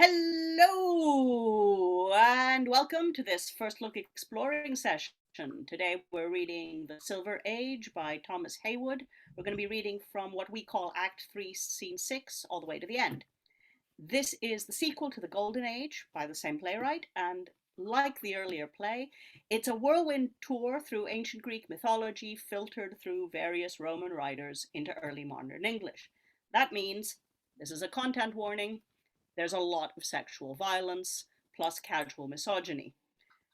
Hello and welcome to this first look exploring session. Today we're reading The Silver Age by Thomas Heywood. We're going to be reading from what we call Act 3, Scene 6 all the way to the end. This is the sequel to The Golden Age by the same playwright, and like the earlier play, it's a whirlwind tour through ancient Greek mythology filtered through various Roman writers into early modern English. That means this is a content warning. There's a lot of sexual violence, plus casual misogyny.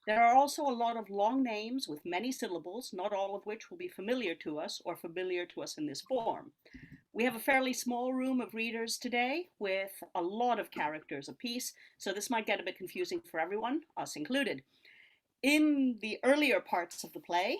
There are also a lot of long names with many syllables, not all of which will be familiar to us or familiar to us in this form. We have a fairly small room of readers today with a lot of characters apiece, so this might get a bit confusing for everyone, us included. In the earlier parts of the play,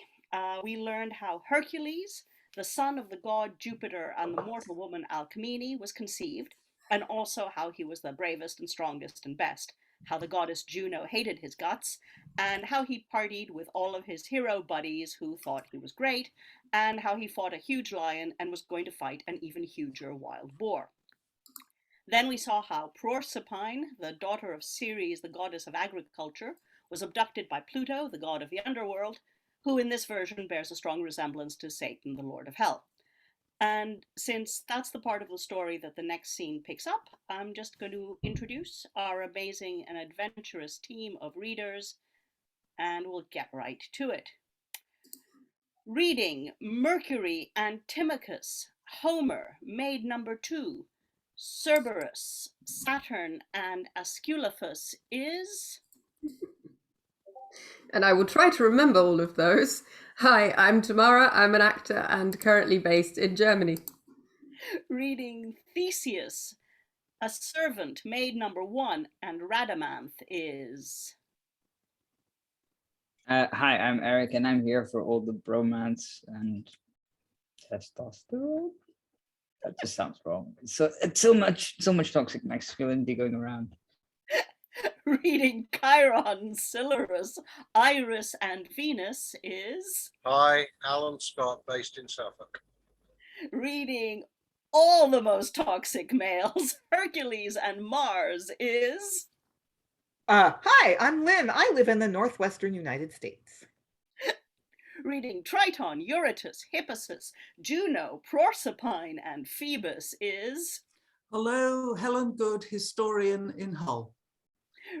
we learned how Hercules, the son of the god Jupiter and the mortal woman Alcmene, was conceived, and also how he was the bravest and strongest and best, how the goddess Juno hated his guts, and how he partied with all of his hero buddies who thought he was great, and how he fought a huge lion and was going to fight an even huger wild boar. Then we saw how Proserpine, the daughter of Ceres, the goddess of agriculture, was abducted by Pluto, the god of the underworld, who in this version bears a strong resemblance to Satan, the lord of hell. And since that's the part of the story that the next scene picks up, I'm just going to introduce our amazing and adventurous team of readers, and we'll get right to it. Reading Mercury, Antimachus, Homer, Maid number 2, Cereberus, Saturn, and Asculaphus is... And I will try to remember all of those. Hi, I'm Tamara. I'm an actor and currently based in Germany. Reading Theseus, a servant, Maid number 1, and Rhadamanth is... Hi, I'm Eric, and I'm here for all the bromance and testosterone. That just sounds wrong. So it's so much toxic masculinity going around. Reading Chiron, Cyllarus, Iris, and Venus is... Hi, Alan Scott, based in Suffolk. Reading all the most toxic males, Hercules and Mars is... Hi, I'm Lynn. I live in the northwestern United States. Reading Triton, Eurytus, Hippasus, Juno, Proserpine, and Phoebus is... Hello, Helen Good, historian in Hull.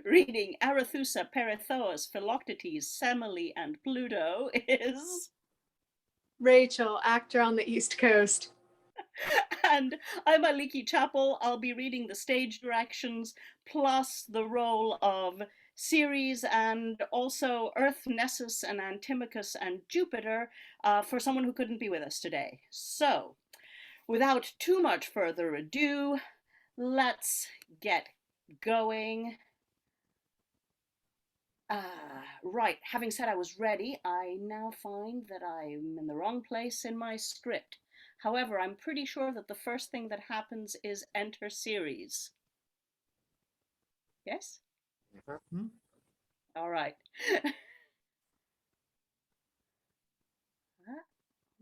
Reading Arethusa, Perithous, Philoctetes, Semele, and Pluto is... Rachel, actor on the East Coast. And I'm Aliki Chapple. I'll be reading the stage directions, plus the role of Ceres and also Earth, Nessus, and Antimachus and Jupiter for someone who couldn't be with us today. So, without too much further ado, let's get going. Right, having said I was ready, I now find that I'm in the wrong place in my script. However, I'm pretty sure that the first thing that happens is enter Ceres. Yes? Mm-hmm. All right.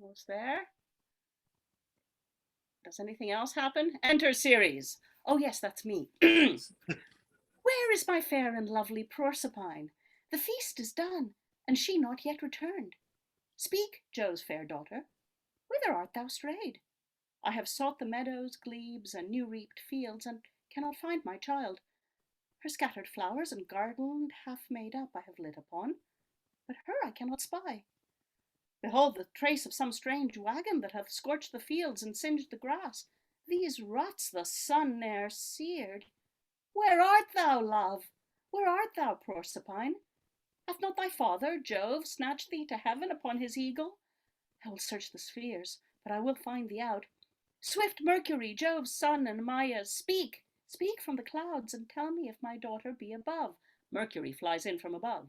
Almost there. Does anything else happen? Enter Ceres. Oh yes, that's me. Where is my fair and lovely Proserpine? The feast is done, and she not yet returned. Speak, Jove's fair daughter, whither art thou strayed? I have sought the meadows, glebes, and new-reaped fields, and cannot find my child. Her scattered flowers and garland half made up I have lit upon, but her I cannot spy. Behold the trace of some strange wagon that hath scorched the fields and singed the grass. These ruts the sun ne'er seared. Where art thou, love? Where art thou, Proserpine? Hath not thy father, Jove, snatched thee to heaven upon his eagle? I will search the spheres, but I will find thee out. Swift Mercury, Jove's son and Maia's, speak! Speak from the clouds, and tell me if my daughter be above. Mercury flies in from above.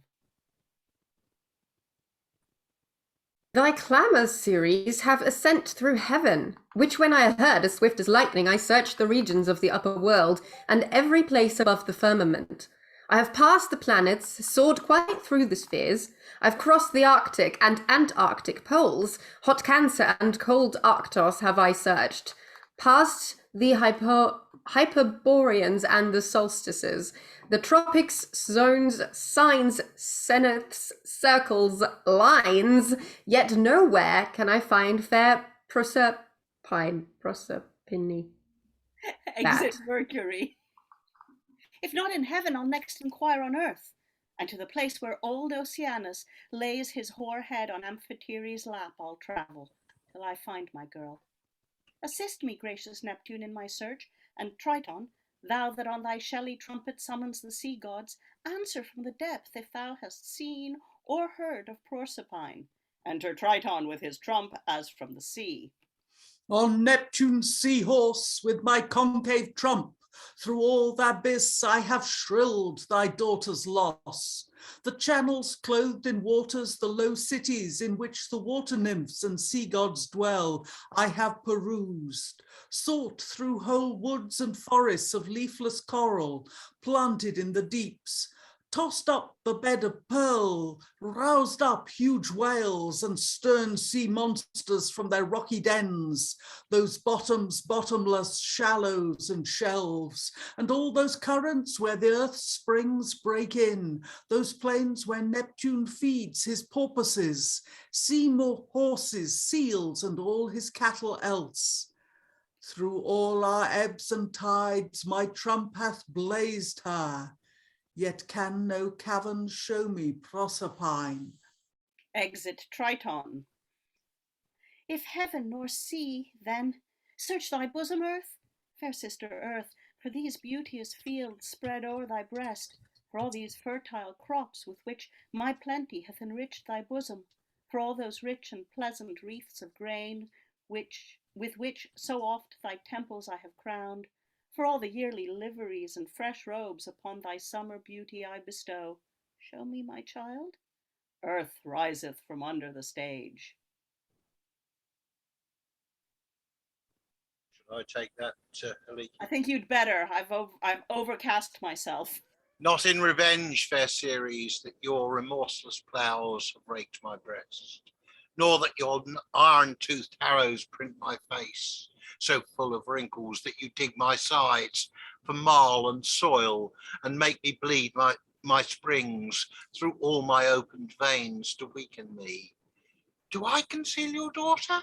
Thy clamours, Ceres, have ascent through heaven, which when I heard as swift as lightning, I searched the regions of the upper world, and every place above the firmament. I have passed the planets, soared quite through the spheres. I've crossed the Arctic and Antarctic poles. Hot Cancer and cold Arctos have I searched. past the Hyperboreans and the solstices, the tropics, zones, signs, zeniths, circles, lines, yet nowhere can I find fair Proserpine. Exit Mercury. If not in heaven, I'll next inquire on earth, and to the place where old Oceanus lays his hoar head on Amphitrite's lap I'll travel, till I find my girl. Assist me, gracious Neptune, in my search, and Triton, thou that on thy shelly trumpet summons the sea gods, answer from the depth if thou hast seen or heard of Proserpine. Enter Triton with his trump as from the sea. On Neptune's seahorse with my concave trump, through all the abyss I have shrilled thy daughter's loss. The channels clothed in waters, the low cities in which the water nymphs and sea gods dwell, I have perused, sought through whole woods and forests of leafless coral, planted in the deeps, tossed up the bed of pearl, roused up huge whales and stern sea monsters from their rocky dens, those bottoms, bottomless shallows and shelves, and all those currents where the earth's springs break in, those plains where Neptune feeds his porpoises, Seymour horses, seals, and all his cattle else. Through all our ebbs and tides my trump hath blazed her, yet can no cavern show me Proserpine. Exit Triton. If heaven nor sea, then search thy bosom, earth, fair sister earth, for these beauteous fields spread o'er thy breast, for all these fertile crops with which my plenty hath enriched thy bosom, for all those rich and pleasant wreaths of grain with which so oft thy temples I have crowned, for all the yearly liveries and fresh robes upon thy summer beauty I bestow. Show me my child. Earth riseth from under the stage. Should I take that, Aliki? I think you'd better. I've overcast myself. Not in revenge, fair Ceres, that your remorseless ploughs have raked my breast, nor that your iron-toothed arrows print my face, so full of wrinkles that you dig my sides for marl and soil, and make me bleed my springs through all my opened veins to weaken me. Do I conceal your daughter?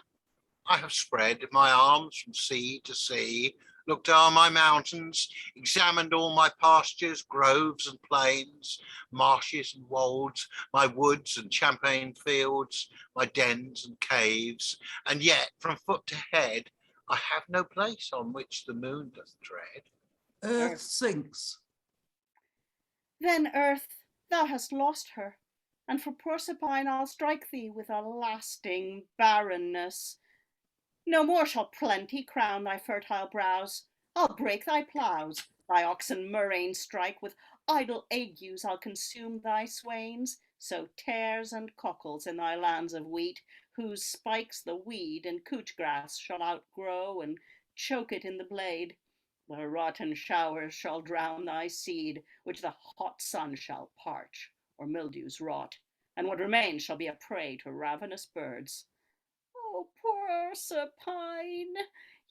I have spread my arms from sea to sea, looked o'er my mountains, examined all my pastures, groves and plains, marshes and wolds, my woods and champaign fields, my dens and caves, and yet from foot to head I have no place on which the moon doth tread. Earth sinks. Then, earth, thou hast lost her, and for Proserpine I'll strike thee with a lasting barrenness. No more shall plenty crown thy fertile brows. I'll break thy ploughs, thy oxen murrain strike, with idle agues I'll consume thy swains, sow tares and cockles in thy lands of wheat, whose spikes the weed and couch grass shall outgrow and choke it in the blade. The rotten showers shall drown thy seed, which the hot sun shall parch, or mildews rot, and what remains shall be a prey to ravenous birds. Oh, Proserpine,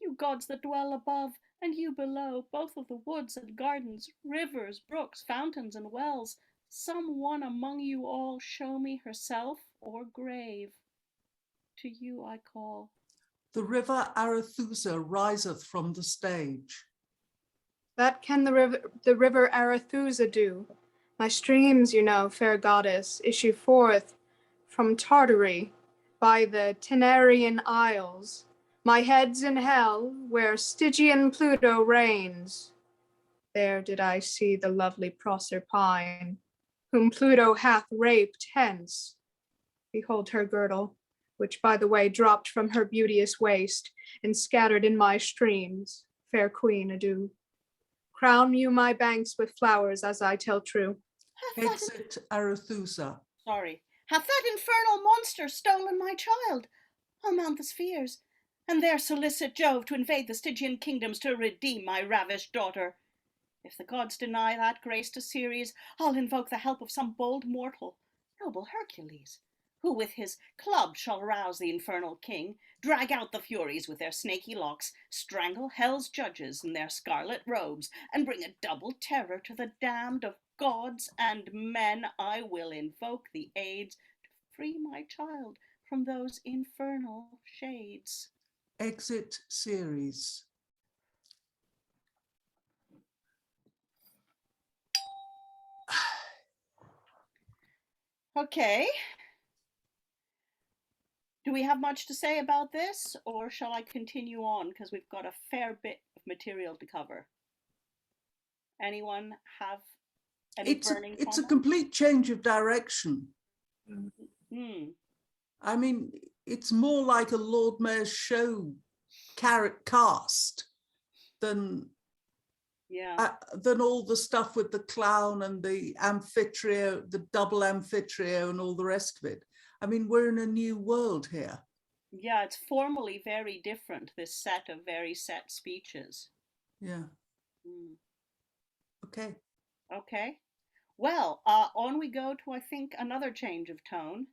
you gods that dwell above, and you below, both of the woods and gardens, rivers, brooks, fountains, and wells, some one among you all show me herself or grave. To you I call. The river Arethusa riseth from the stage. That can the river Arethusa do. My streams, you know, fair goddess, issue forth from Tartary by the Tenarian Isles. My head's in hell, where Stygian Pluto reigns. There did I see the lovely Proserpine, whom Pluto hath raped hence. Behold her girdle, which by the way dropped from her beauteous waist, and scattered in my streams. Fair queen, adieu. Crown you my banks with flowers, as I tell true. Exit Arethusa. Sorry. Hath that infernal monster stolen my child? I'll mount the spheres, and there solicit Jove to invade the Stygian kingdoms to redeem my ravished daughter. If the gods deny that grace to Ceres, I'll invoke the help of some bold mortal, noble Hercules, who with his club shall rouse the infernal king, drag out the Furies with their snaky locks, strangle hell's judges in their scarlet robes, and bring a double terror to the damned of gods and men. I will invoke the aids to free my child from those infernal shades. Exit Ceres. Okay. Do we have much to say about this, or shall I continue on, because we've got a fair bit of material to cover? Anyone have any burning It's a comments? complete change of direction. I mean, it's more like a Lord Mayor's show cast than all the stuff with the clown and the amphitrio, the double amphitrio and all the rest of it. I mean, we're in a new world here. Yeah, it's formally very different, this set of very set speeches. Yeah. Okay. Okay. Well, on we go to, I think, another change of tone.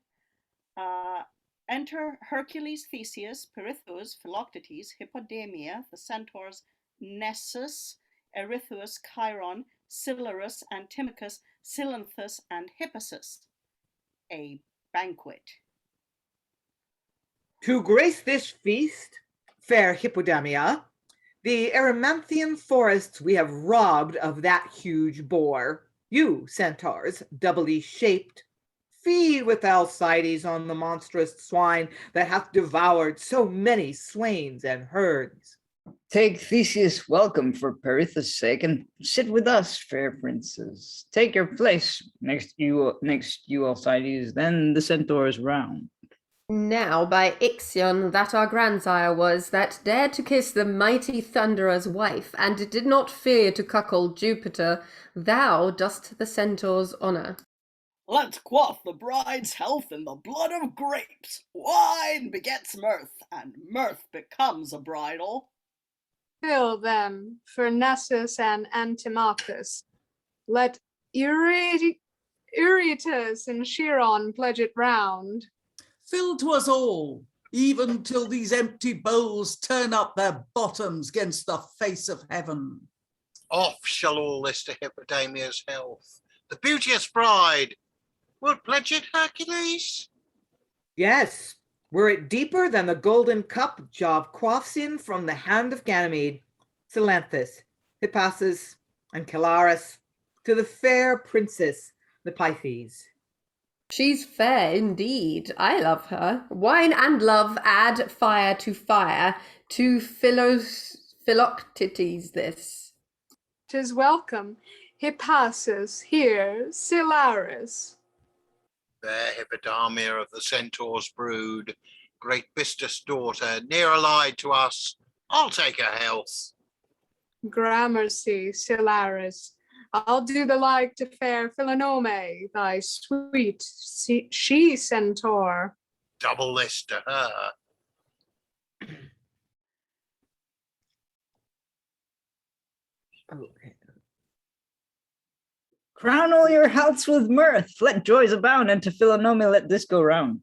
Enter Hercules, Theseus, Pirithous, Philoctetes, Hippodamia, the centaurs Nessus, Eurytus, Chiron, Cyllarus, Antimachus, Cyllanthus, and Hippasus. A banquet. To grace this feast, fair Hippodamia, the Erymanthian forests we have robbed of that huge boar. You, centaurs, doubly shaped, feed with Alcides on the monstrous swine that hath devoured so many swains and herds. Take Theseus' welcome for Pirithous' sake, and sit with us, fair princes. Take your place next you, Alcides, then the centaurs round. Now by Ixion that our grandsire was, that dared to kiss the mighty Thunderer's wife, and did not fear to cuckold Jupiter, thou dost the centaur's honour. Let's quaff the bride's health in the blood of grapes. Wine begets mirth, and mirth becomes a bridal. Fill them for Nessus and Antimachus. Let Eurytus and Chiron pledge it round. Fill to us all, even till these empty bowls turn up their bottoms against the face of heaven. Off shall all this to Hippodamia's health. The beauteous bride. Wilt pledge it, Hercules? Yes, were it deeper than the golden cup Jove quaffs in from the hand of Ganymede, Cyllanthus, Hippasus, and Cyllarus, to the fair princess, the Pythes. She's fair indeed. I love her. Wine and love add fire, to Philoctetes this. 'Tis welcome. Hippasus, here, Cyllarus. Fair Hippodamia of the centaur's brood, great Bistus' daughter, near allied to us, I'll take her health. Gramercy, Cyllarus. I'll do the like to fair Philonome, thy sweet she-centaur. Double this to her. Okay. Crown all your healths with mirth, let joys abound, and to Philonome let this go round.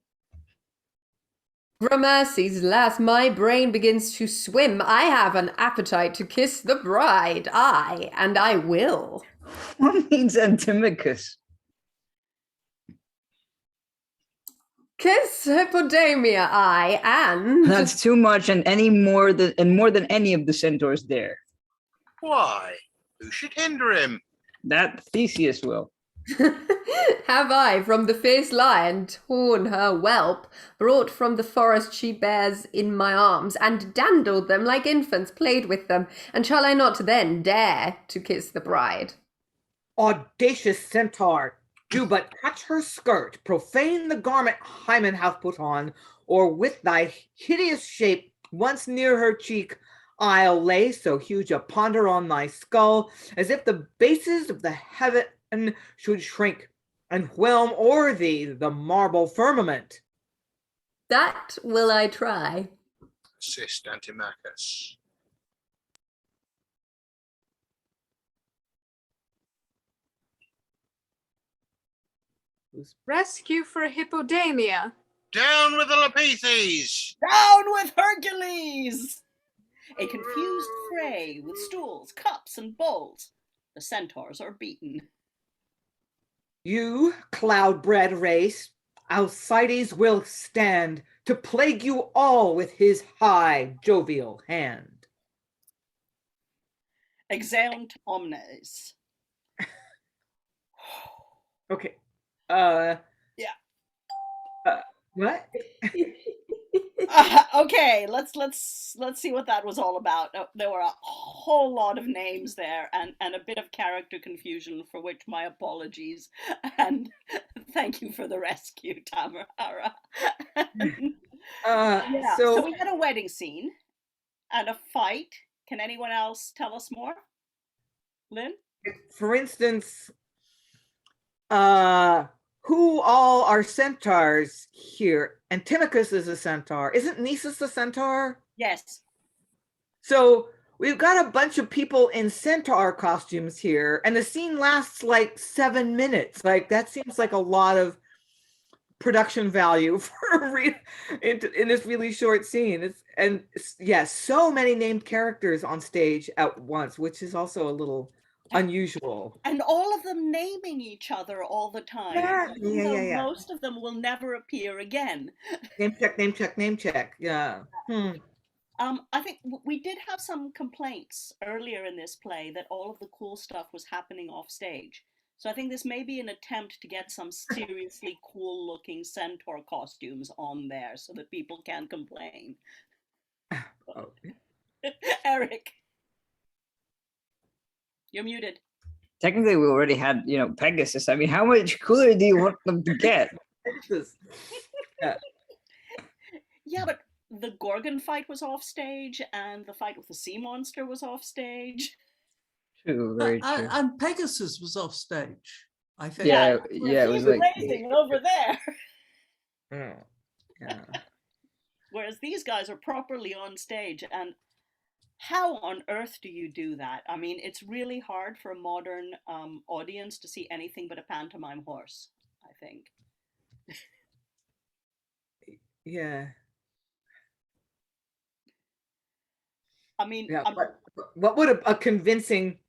Gramercy's lass, my brain begins to swim. I have an appetite to kiss the bride, aye, and I will. What means Antimachus? Kiss Hippodamia, aye, and... That's too much, and more than any of the centaurs dare. Why? Who should hinder him? That Theseus will. Have I from the fierce lion torn her whelp, brought from the forest she bears in my arms, and dandled them like infants, played with them, and shall I not then dare to kiss the bride? Audacious centaur, do but touch her skirt, profane the garment Hymen hath put on, or with thy hideous shape once near her cheek, I'll lay so huge a ponder on thy skull, as if the bases of the heaven should shrink, and whelm o'er thee the marble firmament. That will I try. Assist Antimachus. Rescue for Hippodamia. Down with the Lapithes! Down with Hercules! A confused fray with stools, cups, and bowls. The centaurs are beaten. You, cloud-bred race, Alcides will stand to plague you all with his high, jovial hand. Exeunt omnes. Okay. Yeah. What? Okay, let's see what that was all about. There were a whole lot of names there, and a bit of character confusion, for which my apologies, and thank you for the rescue, Tamara. So we had a wedding scene and a fight. Can anyone else tell us more? Lynn? For instance, who all are centaurs here? Antimachus is a centaur. Isn't Nisus a centaur? Yes. So we've got a bunch of people in centaur costumes here, and the scene lasts like 7 minutes. Like, that seems like a lot of production value for in this really short scene. So many named characters on stage at once, which is also a little unusual. And all of them naming each other all the time. Yeah. Most of them will never appear again. Name check. Yeah. I think we did have some complaints earlier in this play that all of the cool stuff was happening off stage. So I think this may be an attempt to get some seriously cool looking centaur costumes on there so that people can complain. Oh. Eric. You're muted. Technically, we already had, Pegasus. I mean, how much cooler do you want them to get? Yeah, but the Gorgon fight was off stage, and the fight with the sea monster was off stage. True, very true. And Pegasus was off stage, I think. Yeah, it was like over there. Yeah. Whereas these guys are properly on stage, and how on earth do you do that? I mean, it's really hard for a modern audience to see anything but a pantomime horse, I think. Yeah. I mean, yeah, what would a convincing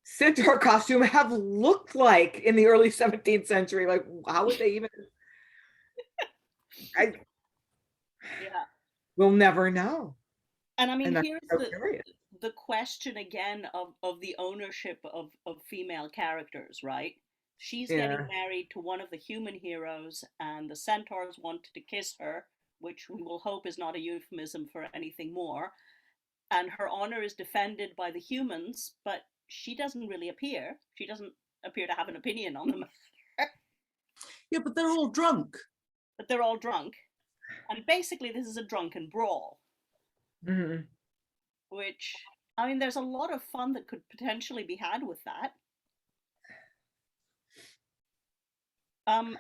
centaur costume have looked like in the early 17th century? Like, how would they even? We'll never know. And I mean, here's so the question again of the ownership of female characters, right? She's getting married to one of the human heroes, and the centaurs want to kiss her, which we will hope is not a euphemism for anything more. And her honor is defended by the humans, but she doesn't really appear. She doesn't appear to have an opinion on the matter. Yeah, but they're all drunk. And basically this is a drunken brawl. Mm-hmm. Which, I mean, there's a lot of fun that could potentially be had with that.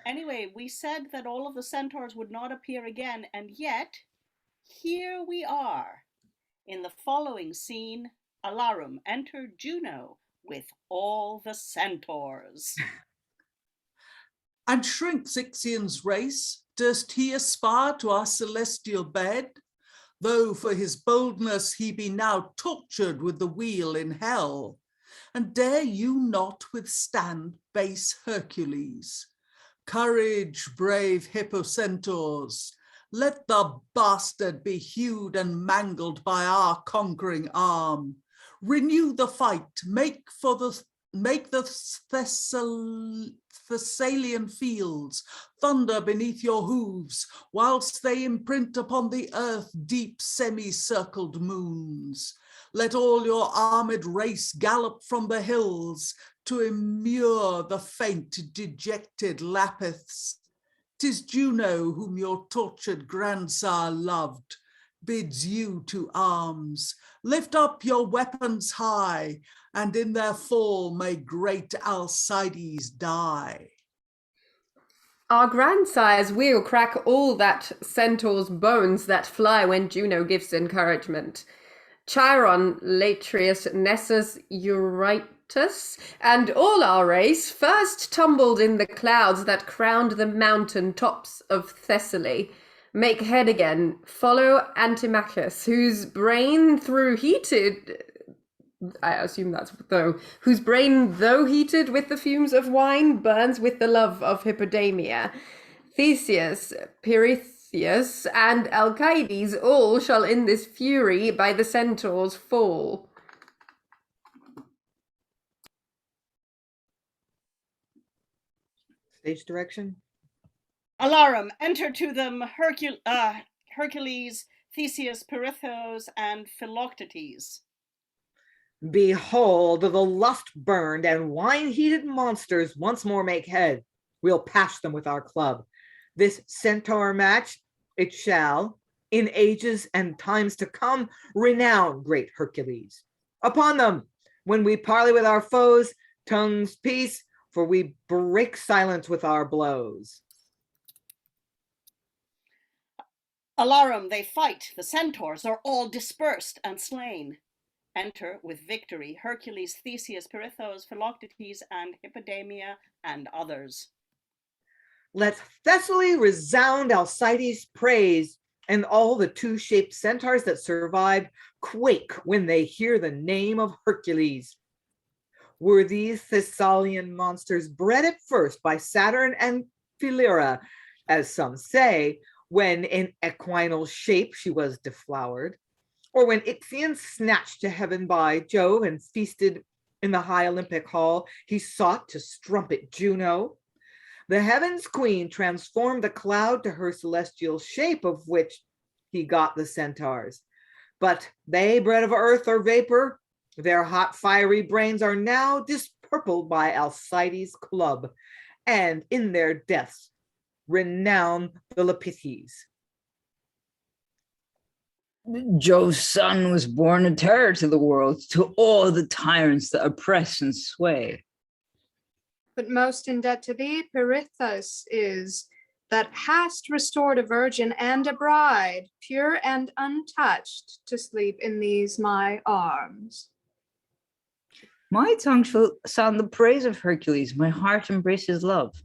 Anyway, we said that all of the centaurs would not appear again, and yet, here we are. In the following scene, alarum, enter Juno with all the centaurs. And shrinks Ixion's race, durst he aspire to our celestial bed? Though for his boldness he be now tortured with the wheel in hell. And dare you not withstand base Hercules? Courage, brave hippocentaurs, let the bastard be hewed and mangled by our conquering arm. Renew the fight, make the Thessalian fields thunder beneath your hooves, whilst they imprint upon the earth deep semicircled moons. Let all your armed race gallop from the hills to immure the faint, dejected Lapiths. 'Tis Juno, whom your tortured grandsire loved, bids you to arms. Lift up your weapons high, and in their fall may great Alcides die. Our grandsires will crack all that centaur's bones that fly when Juno gives encouragement. Chiron, Latrius, Nessus, Eurytus, and all our race first tumbled in the clouds that crowned the mountain tops of Thessaly. Make head again, follow Antimachus, whose brain though heated with the fumes of wine, burns with the love of Hippodamia. Theseus, Pirithous, and Alcides all shall in this fury by the centaurs fall. Stage direction. Alarum, enter to them Hercules, Theseus, Pirithous, and Philoctetes. Behold, the lust-burned and wine-heated monsters once more make head. We'll pash them with our club. This centaur match, it shall, in ages and times to come, renown great Hercules. Upon them, when we parley with our foes, tongues peace, for we break silence with our blows. Alarum, they fight, the centaurs are all dispersed and slain. Enter with victory Hercules, Theseus, Pirithous, Philoctetes, and Hippodamia, and others. Let Thessaly resound Alcides' praise, and all the two-shaped centaurs that survived quake when they hear the name of Hercules. Were these Thessalian monsters bred at first by Saturn and Philyra, as some say, when in equinal shape she was deflowered, or when Ixion snatched to heaven by Jove and feasted in the high Olympic hall, he sought to strumpet Juno. The heavens' queen transformed the cloud to her celestial shape, of which he got the centaurs. But they, bred of earth or vapor, their hot fiery brains are now dispurpled by Alcides' club, and in their deaths renown the Lapithes. Jove's son was born a terror to the world, to all the tyrants that oppress and sway. But most in debt to thee, Pirithous, is, that hast restored a virgin and a bride, pure and untouched, to sleep in these my arms. My tongue shall sound the praise of Hercules, my heart embraces love.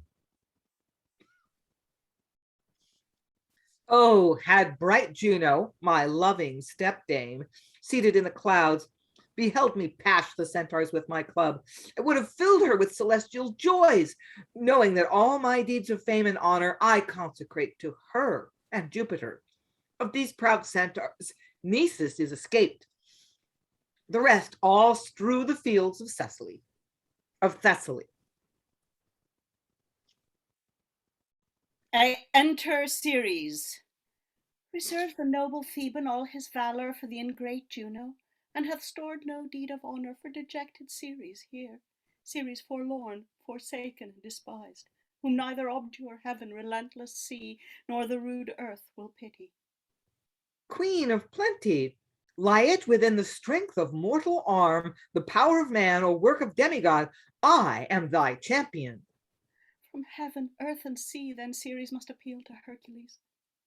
Oh, had bright Juno, my loving stepdame, seated in the clouds, beheld me pash the centaurs with my club, it would have filled her with celestial joys, knowing that all my deeds of fame and honor I consecrate to her and Jupiter. Of these proud centaurs, Nessus is escaped. The rest all strew the fields of Thessaly. I enter Ceres. Reserved the noble Theban all his valor for the ingrate Juno, and hath stored no deed of honor for dejected Ceres here, Ceres forlorn, forsaken, and despised, whom neither obdure heaven, relentless sea, nor the rude earth will pity. Queen of plenty, lie it within the strength of mortal arm, the power of man, or work of demigod, I am thy champion. From heaven, earth, and sea, then Ceres must appeal to Hercules.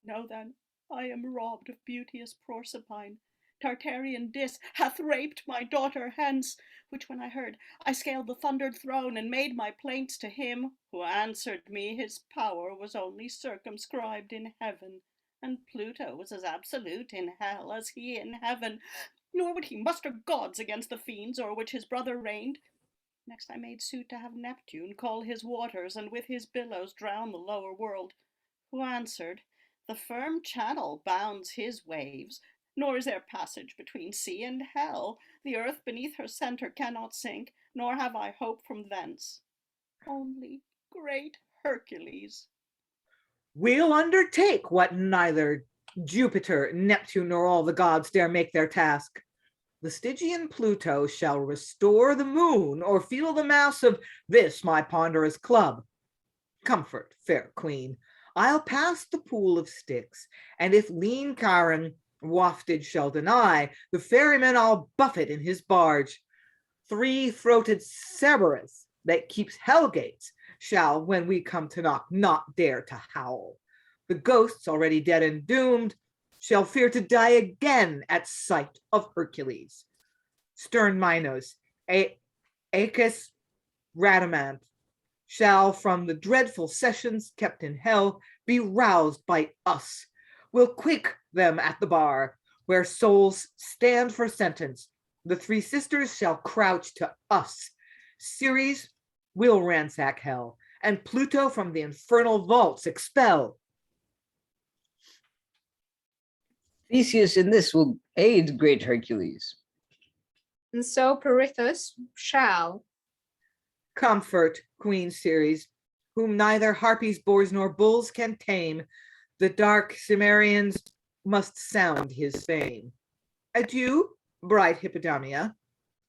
Know then, I am robbed of beauteous Proserpine. Tartarian Dis hath raped my daughter hence, which when I heard, I scaled the thundered throne and made my plaints to him, who answered me his power was only circumscribed in heaven, and Pluto was as absolute in hell as he in heaven, nor would he muster gods against the fiends o'er which his brother reigned. Next I made suit to have Neptune call his waters, and with his billows drown the lower world, who answered, the firm channel bounds his waves, nor is there passage between sea and hell. The earth beneath her centre cannot sink, nor have I hope from thence. Only great Hercules. We'll undertake what neither Jupiter, Neptune, nor all the gods dare make their task. The Stygian Pluto shall restore the moon, or feel the mass of this my ponderous club. Comfort, fair queen, I'll pass the pool of Styx, and if lean Chiron wafted shall deny, the ferryman I'll buffet in his barge. Three-throated Cereberus, that keeps hell gates, shall, when we come to knock, not dare to howl. The ghosts already dead and doomed, shall fear to die again at sight of Hercules. Stern Minos, Aeacus, Rhadamanth, shall from the dreadful sessions kept in hell be roused by us. We'll quake them at the bar, where souls stand for sentence. The three sisters shall crouch to us. Ceres will ransack hell, and Pluto from the infernal vaults expel. Theseus in this will aid great Hercules. And so Pirithous shall. Comfort, Queen Ceres, whom neither harpies, boars, nor bulls can tame. The dark Cimmerians must sound his fame. Adieu, bright Hippodamia,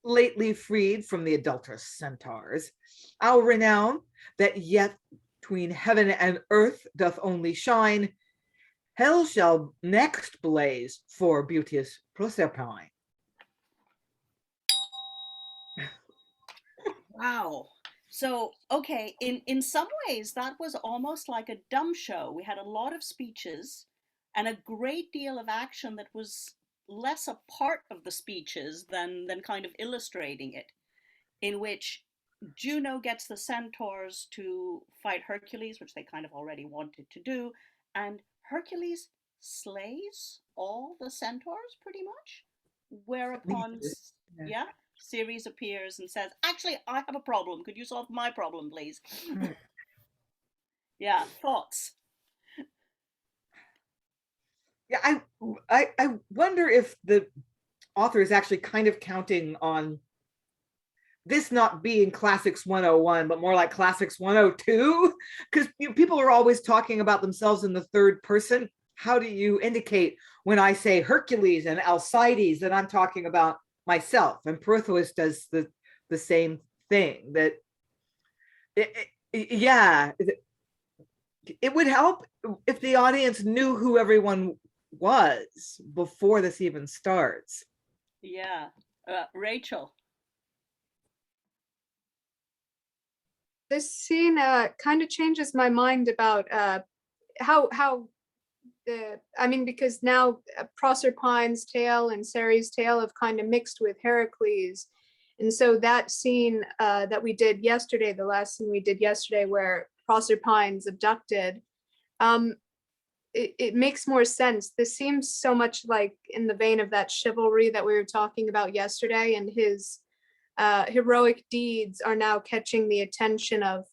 lately freed from the adulterous centaurs. Our renown, that yet between heaven and earth doth only shine, hell shall next blaze for beauteous Proserpine. Wow. So, okay, in some ways, that was almost like a dumb show. We had a lot of speeches and a great deal of action that was less a part of the speeches than kind of illustrating it, in which Juno gets the centaurs to fight Hercules, which they kind of already wanted to do, and Hercules slays all the centaurs pretty much, whereupon, yeah, Ceres appears and says, actually, I have a problem. Could you solve my problem, please? Yeah, thoughts? Yeah, I wonder if the author is actually kind of counting on this not being Classics 101, but more like Classics 102, because people are always talking about themselves in the third person. How do you indicate when I say Hercules and Alcides that I'm talking about myself? And Pirithous does the same thing. That it would help if the audience knew who everyone was before this even starts. Yeah. Rachel. This scene kind of changes my mind about how I mean, because now Proserpine's tale and Ceres' tale have kind of mixed with Heracles. And so that scene that we did yesterday, the last scene we did yesterday where Proserpine's abducted, it makes more sense. This seems so much like in the vein of that chivalry that we were talking about yesterday, and his heroic deeds are now catching the attention of,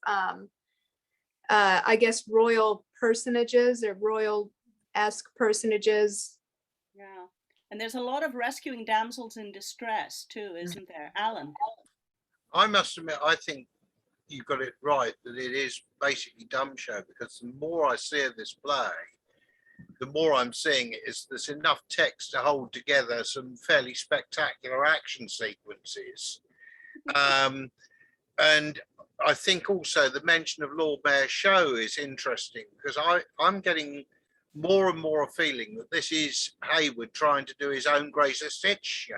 I guess, royal personages or royal-esque personages. Yeah. And there's a lot of rescuing damsels in distress too, isn't there? Alan? I must admit, I think you got it right, that it is basically dumb show, because the more I see of this play, the more I'm seeing is there's enough text to hold together some fairly spectacular action sequences. And I think also the mention of Lord Mayor's show is interesting, because I'm getting more and more a feeling that this is Heywood trying to do his own Grace of Stitch show.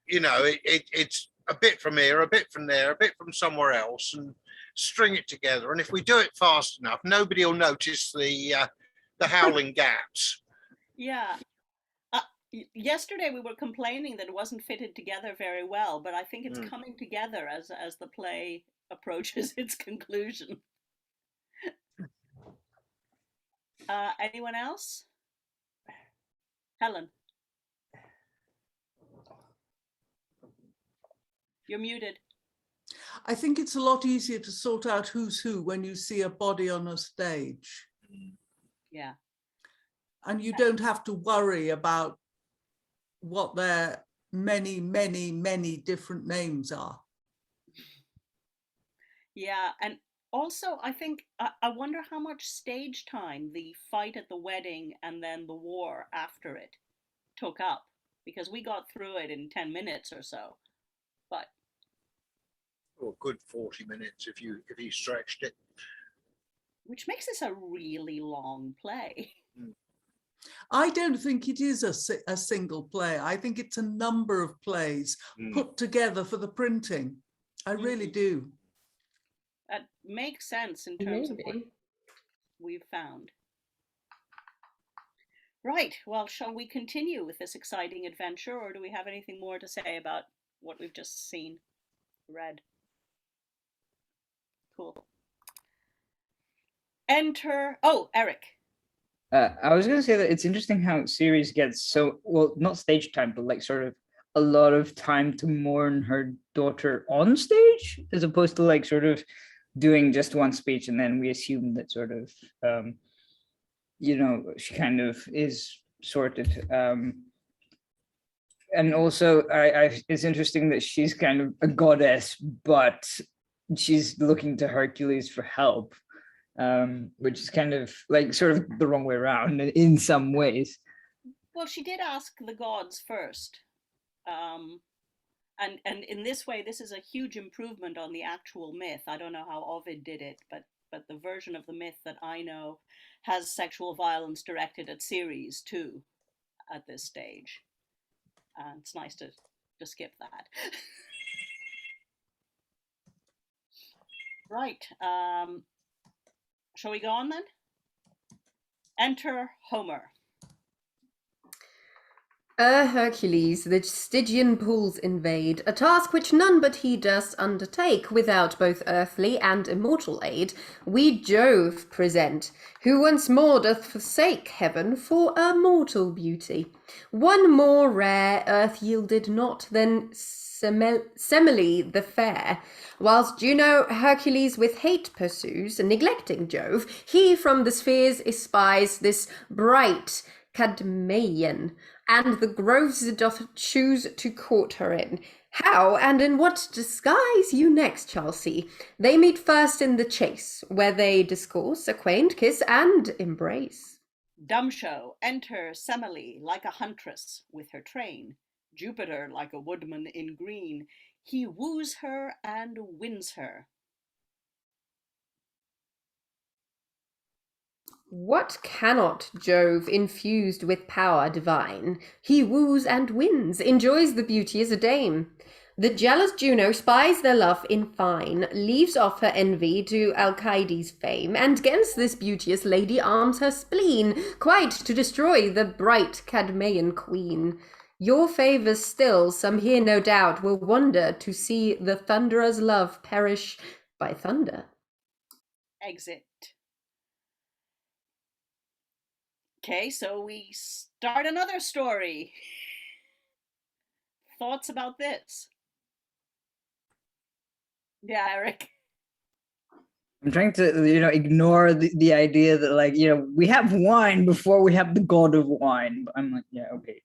You know, it's a bit from here, a bit from there, a bit from somewhere else, and string it together. And if we do it fast enough, nobody will notice the howling gaps. Yeah. Yesterday we were complaining that it wasn't fitted together very well, but I think it's coming together as the play approaches its conclusion. Anyone else? Helen. You're muted. I think it's a lot easier to sort out who's who when you see a body on a stage. Yeah. And you don't have to worry about what their many, many, many different names are. Yeah, and also I think I wonder how much stage time the fight at the wedding and then the war after it took up, because we got through it in 10 minutes or so. But Or a good 40 minutes if you stretched it. which makes this a really long play. I don't think it is a single play. I think it's a number of plays put together for the printing. I really do. That makes sense in terms of what Maybe. we've found. Right, well, shall we continue with this exciting adventure, or do we have anything more to say about what we've just seen, read? Cool. Enter, oh, Eric. I was going to say that it's interesting how Ceres gets so, well, not stage time, but like sort of a lot of time to mourn her daughter on stage, as opposed to like sort of doing just one speech, and then we assume that sort of, she kind of is sorted. And also, it's interesting that she's kind of a goddess, but she's looking to Hercules for help. Which is kind of like sort of the wrong way around in some ways. Well, she did ask the gods first. And in this way, this is a huge improvement on the actual myth. I don't know how Ovid did it, but the version of the myth that I know has sexual violence directed at Ceres too at this stage. It's nice to skip that. Right. Shall we go on then? Enter Homer. Hercules, the Stygian pools invade, a task which none but he durst undertake, without both earthly and immortal aid, we Jove present, who once more doth forsake heaven for a mortal beauty. One more rare earth yielded not than Semele the fair, whilst Juno Hercules with hate pursues, neglecting Jove, he from the spheres espies this bright Cadmeian, and the groves doth choose to court her in. How and in what disguise you next shall see. They meet first in the chase, where they discourse, acquaint, kiss, and embrace. Dumb show, enter Semele like a huntress with her train. Jupiter like a woodman in green. He woos her and wins her. What cannot Jove, infused with power divine? He woos and wins, enjoys the beauty as a dame. The jealous Juno spies their love in fine, leaves off her envy to Alcides' fame, and 'gainst this beauteous lady arms her spleen, quite to destroy the bright Cadmeian queen. Your favours still, some here no doubt will wonder to see the thunderer's love perish by thunder. Exit. Okay, so we start another story. Thoughts about this? Yeah, Eric. I'm trying to, ignore the idea that, like, we have wine before we have the god of wine. But I'm like, yeah, okay,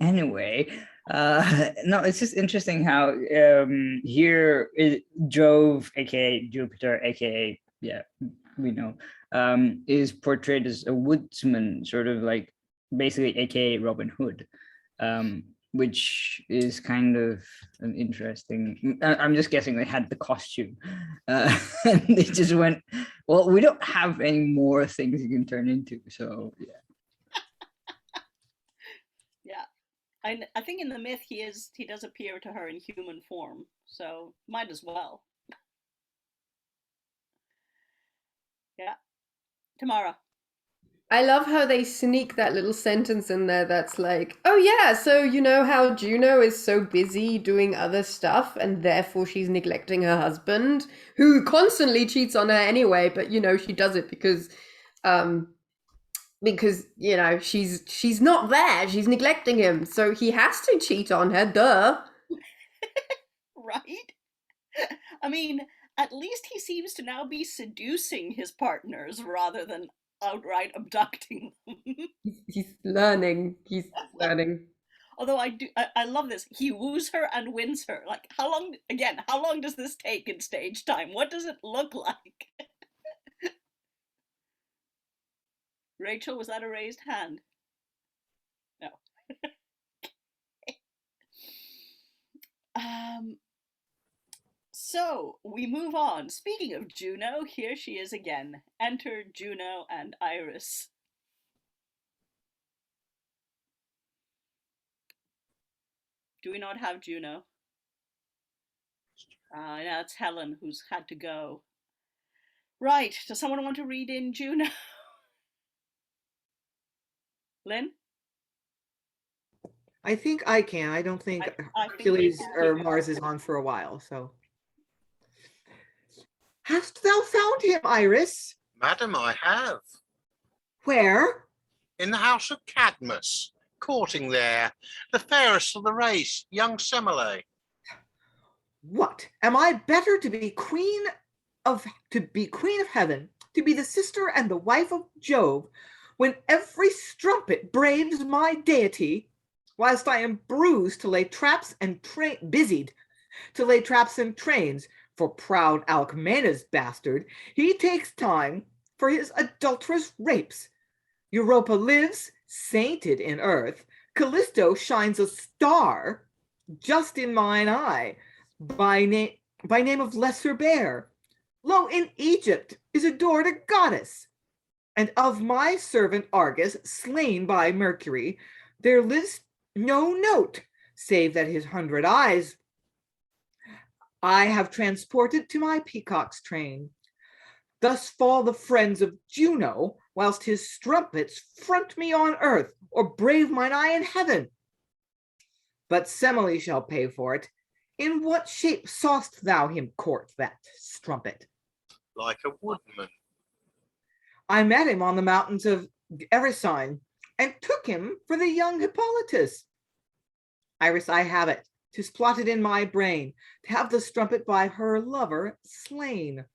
anyway, no, it's just interesting how here Jove, aka Jupiter, aka we know, is portrayed as a woodsman, sort of like basically aka Robin Hood. Which is kind of an interesting, I'm just guessing they had the costume and they just went, well, we don't have any more things you can turn into, so yeah. Yeah, I think in the myth he does appear to her in human form, so might as well. Yeah. Tamara. I love how they sneak that little sentence in there that's like, oh yeah, so you know how Juno is so busy doing other stuff and therefore she's neglecting her husband, who constantly cheats on her anyway, but she does it because she's not there, she's neglecting him, so he has to cheat on her, duh. Right? I mean, at least he seems to now be seducing his partners rather than outright abducting them. He's learning. Although I love this. He woos her and wins her. Like, how long does this take in stage time? What does it look like? Rachel, was that a raised hand? No. So we move on. Speaking of Juno, here she is again. Enter Juno and Iris. Do we not have Juno? Yeah, it's Helen who's had to go. Right, does someone want to read in Juno? Lynn? I think I can. I don't think I think Hercules you can or keep Mars is on for a while. So, hast thou found him, Iris? Madam, I have. Where? In the house of Cadmus, courting there, the fairest of the race, young Semele. What? Am I better to be queen of heaven, to be the sister and the wife of Jove, when every strumpet braves my deity, whilst I am bruised to lay traps and busied to lay traps and trains for proud Alcmena's bastard? He takes time for his adulterous rapes. Europa lives, sainted in earth. Callisto shines a star just in mine eye, by name of Lesser Bear. Lo, in Egypt is adored a goddess, and of my servant Argus, slain by Mercury, there lives no note, save that his 100 eyes I have transported to my peacock's train. Thus fall the friends of Juno, whilst his strumpets front me on earth, or brave mine eye in heaven. But Semele shall pay for it. In what shape saw'st thou him court, that strumpet? Like a woodman. I met him on the mountains of Erycine, and took him for the young Hippolytus. Iris, I have it. 'Tis plotted in my brain, to have the strumpet by her lover slain.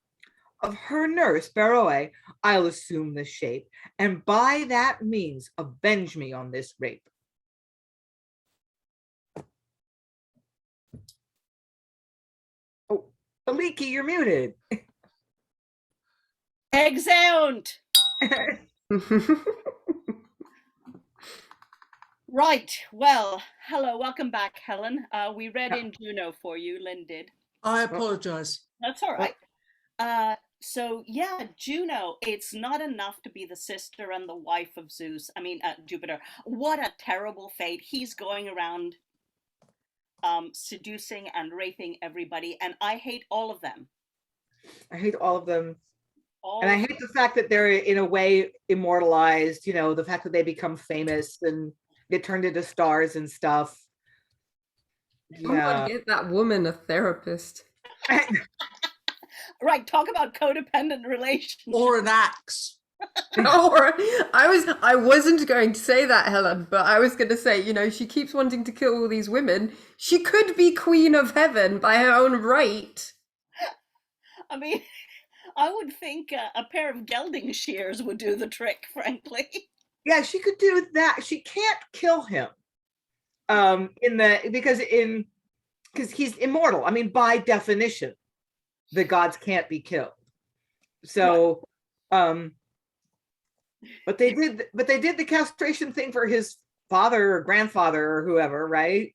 Of her nurse, Beroe, I'll assume the shape, and by that means avenge me on this rape. Oh, Aliki, you're muted. Exeunt! Right, well, hello, welcome back, Helen. We read in Juno for you, Lynn did. I apologize. That's all right. So yeah, Juno, it's not enough to be the sister and the wife of Zeus. I mean, Jupiter. What a terrible fate. He's going around seducing and raping everybody, and I hate all of them. I hate all of them. And I hate the fact that they're in a way immortalized, you know, the fact that they become famous and get turned into stars and stuff. Yeah. Get that woman a therapist. Right, talk about codependent relationships. Or an axe. Or I wasn't going to say that, Helen, but I was going to say, you know, she keeps wanting to kill all these women. She could be queen of heaven by her own right. I mean, I would think a pair of gelding shears would do the trick, frankly. Yeah, she could do that. She can't kill him. Because he's immortal. I mean, by definition, the gods can't be killed. So, but they did the castration thing for his father or grandfather or whoever, right?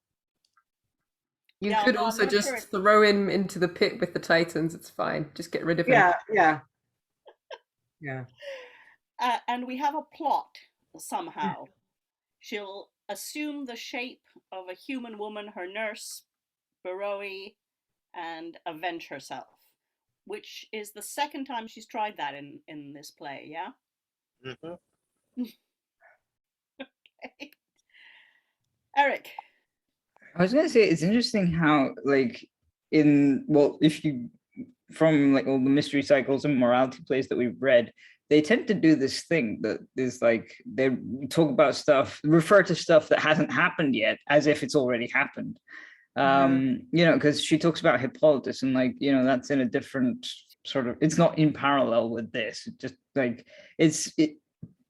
You could also just throw him into the pit with the Titans. It's fine. Just get rid of him. Yeah. And we have a plot somehow. She'll assume the shape of a human woman, her nurse, Beroe, and avenge herself, which is the second time she's tried that in this play, yeah? Mm-hmm. Okay. Eric. I was gonna say it's interesting how if you from like all the mystery cycles and morality plays that we've read, they tend to do this thing that is like they talk about stuff, refer to stuff that hasn't happened yet as if it's already happened. You know, because she talks about Hippolytus and like, you know, that's in a different sort of, it's not in parallel with this. It just like it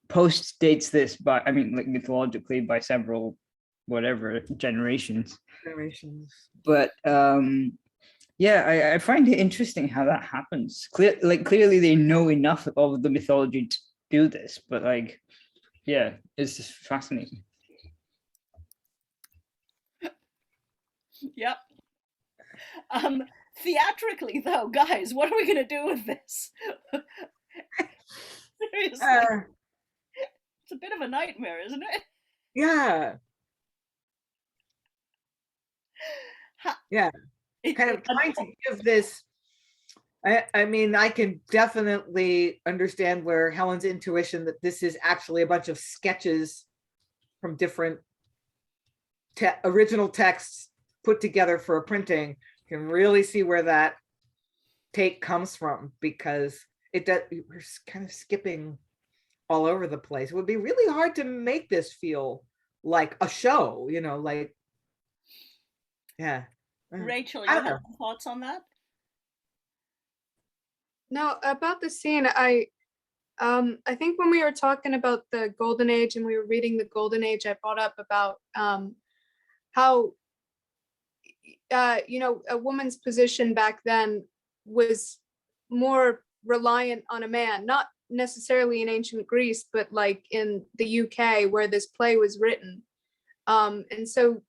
post dates this by, I mean, like mythologically by several whatever generations. But I find it interesting how that happens. Clearly they know enough of the mythology to do this, but like, yeah, it's just fascinating. Yep. Theatrically though, guys, what are we gonna do with this? Seriously. It's a bit of a nightmare, isn't it? Yeah. Yeah. Kind of trying to give this. I mean, I can definitely understand where Helen's intuition that this is actually a bunch of sketches from different original texts put together for a printing, you can really see where that take comes from, because we're kind of skipping all over the place. It would be really hard to make this feel like a show, like, yeah. Rachel, you have thoughts on that? No, about the scene, I think when we were talking about the Golden Age and we were reading the Golden Age, I brought up about how a woman's position back then was more reliant on a man, not necessarily in ancient Greece, but like in the UK where this play was written. And so,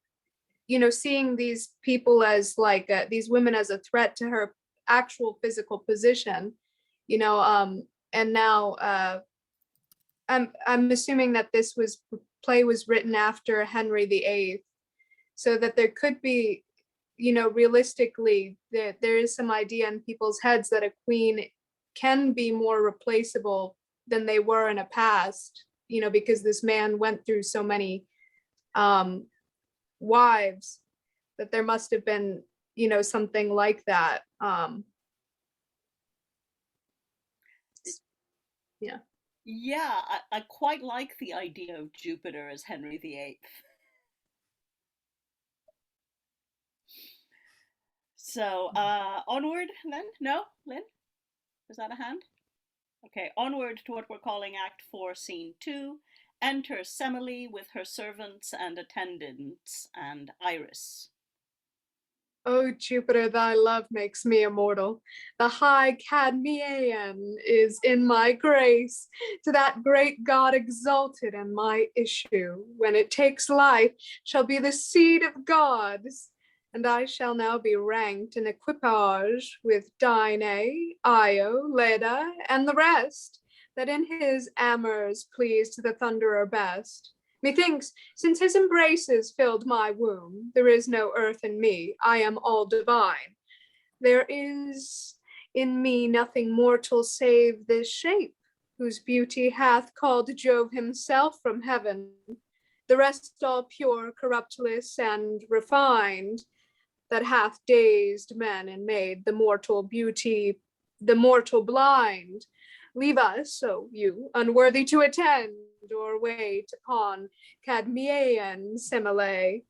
seeing these people as like these women as a threat to her actual physical position, and now I'm assuming that this play was written after Henry VIII, so that there could be, realistically, there is some idea in people's heads that a queen can be more replaceable than they were in a past, because this man went through so many wives, that there must have been, something like that. Yeah, I quite like the idea of Jupiter as Henry VIII. So onward, Lynn? No? Lynn? Is that a hand? Okay, onward to what we're calling Act 4, Scene 2. Enter Semele with her servants and attendants and Iris. Oh, Jupiter, thy love makes me immortal. The high Cadmean is in my grace. To that great god exalted, and my issue, when it takes life, shall be the seed of gods. And I shall now be ranked in equipage with Dine, Io, Leda, and the rest, that in his amours pleased the thunderer best. Methinks, since his embraces filled my womb, there is no earth in me, I am all divine. There is in me nothing mortal save this shape, whose beauty hath called Jove himself from heaven. The rest all pure, corruptless, and refined, that hath dazed men and made the mortal beauty, the mortal blind. Leave us, so you, unworthy to attend or wait upon Cadmean Semele.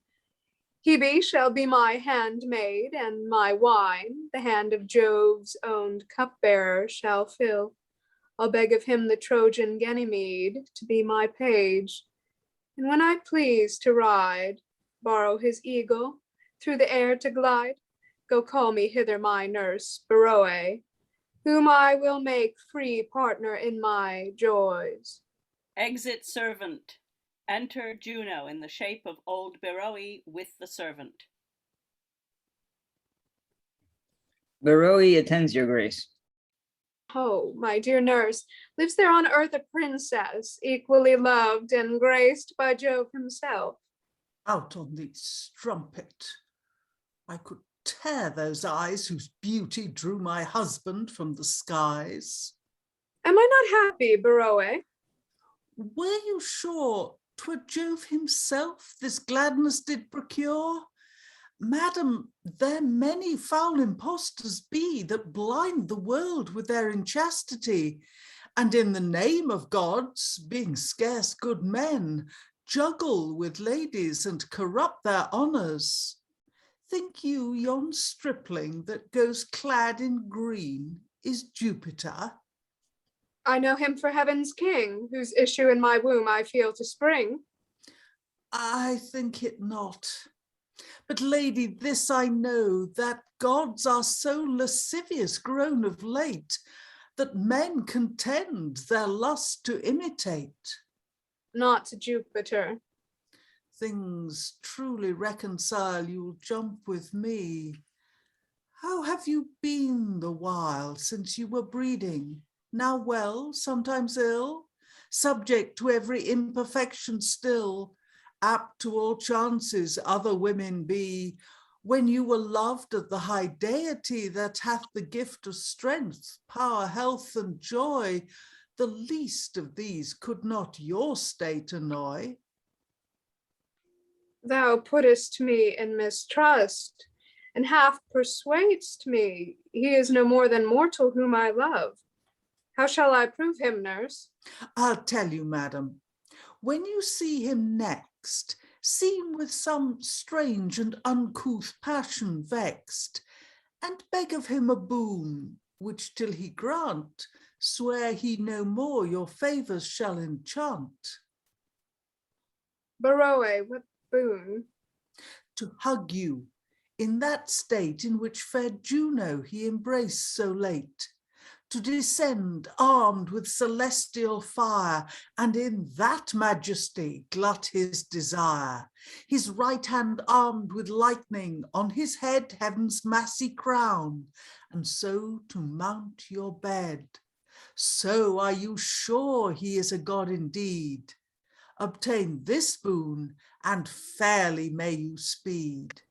Hebe shall be my handmaid, and my wine, the hand of Jove's owned cupbearer, shall fill. I'll beg of him the Trojan Ganymede to be my page, and when I please to ride, borrow his eagle, through the air to glide, go call me hither my nurse, Beroe, whom I will make free partner in my joys. Exit servant. Enter Juno in the shape of old Beroe with the servant. Beroe attends your grace. Oh, my dear nurse, lives there on earth a princess, equally loved and graced by Jove himself? Out on the strumpet. I could tear those eyes whose beauty drew my husband from the skies. Am I not happy, Beroe? Were you sure 'twere Jove himself this gladness did procure? Madam, there many foul impostors be that blind the world with their inchastity, and in the name of gods, being scarce good men, juggle with ladies and corrupt their honours. Think you yon stripling that goes clad in green is Jupiter? I know him for heaven's king, whose issue in my womb I feel to spring. I think it not. But lady, this I know, that gods are so lascivious grown of late, that men contend their lust to imitate. Not Jupiter. Things truly reconcile, you'll jump with me. How have you been the while since you were breeding? Now well, sometimes ill, subject to every imperfection still, apt to all chances other women be, when you were loved of the high deity that hath the gift of strength, power, health, and joy, the least of these could not your state annoy. Thou puttest me in mistrust, and half persuadest me he is no more than mortal whom I love. How shall I prove him, nurse? I'll tell you, madam. When you see him next, seem with some strange and uncouth passion vexed, and beg of him a boon, which till he grant, swear he no more your favours shall enchant. Beroe, what boon? To hug you, in that state in which fair Juno he embraced so late, to descend armed with celestial fire, and in that majesty glut his desire. His right hand armed with lightning, on his head heaven's massy crown, and so to mount your bed. So are you sure he is a god indeed? Obtain this boon, and fairly may you speed.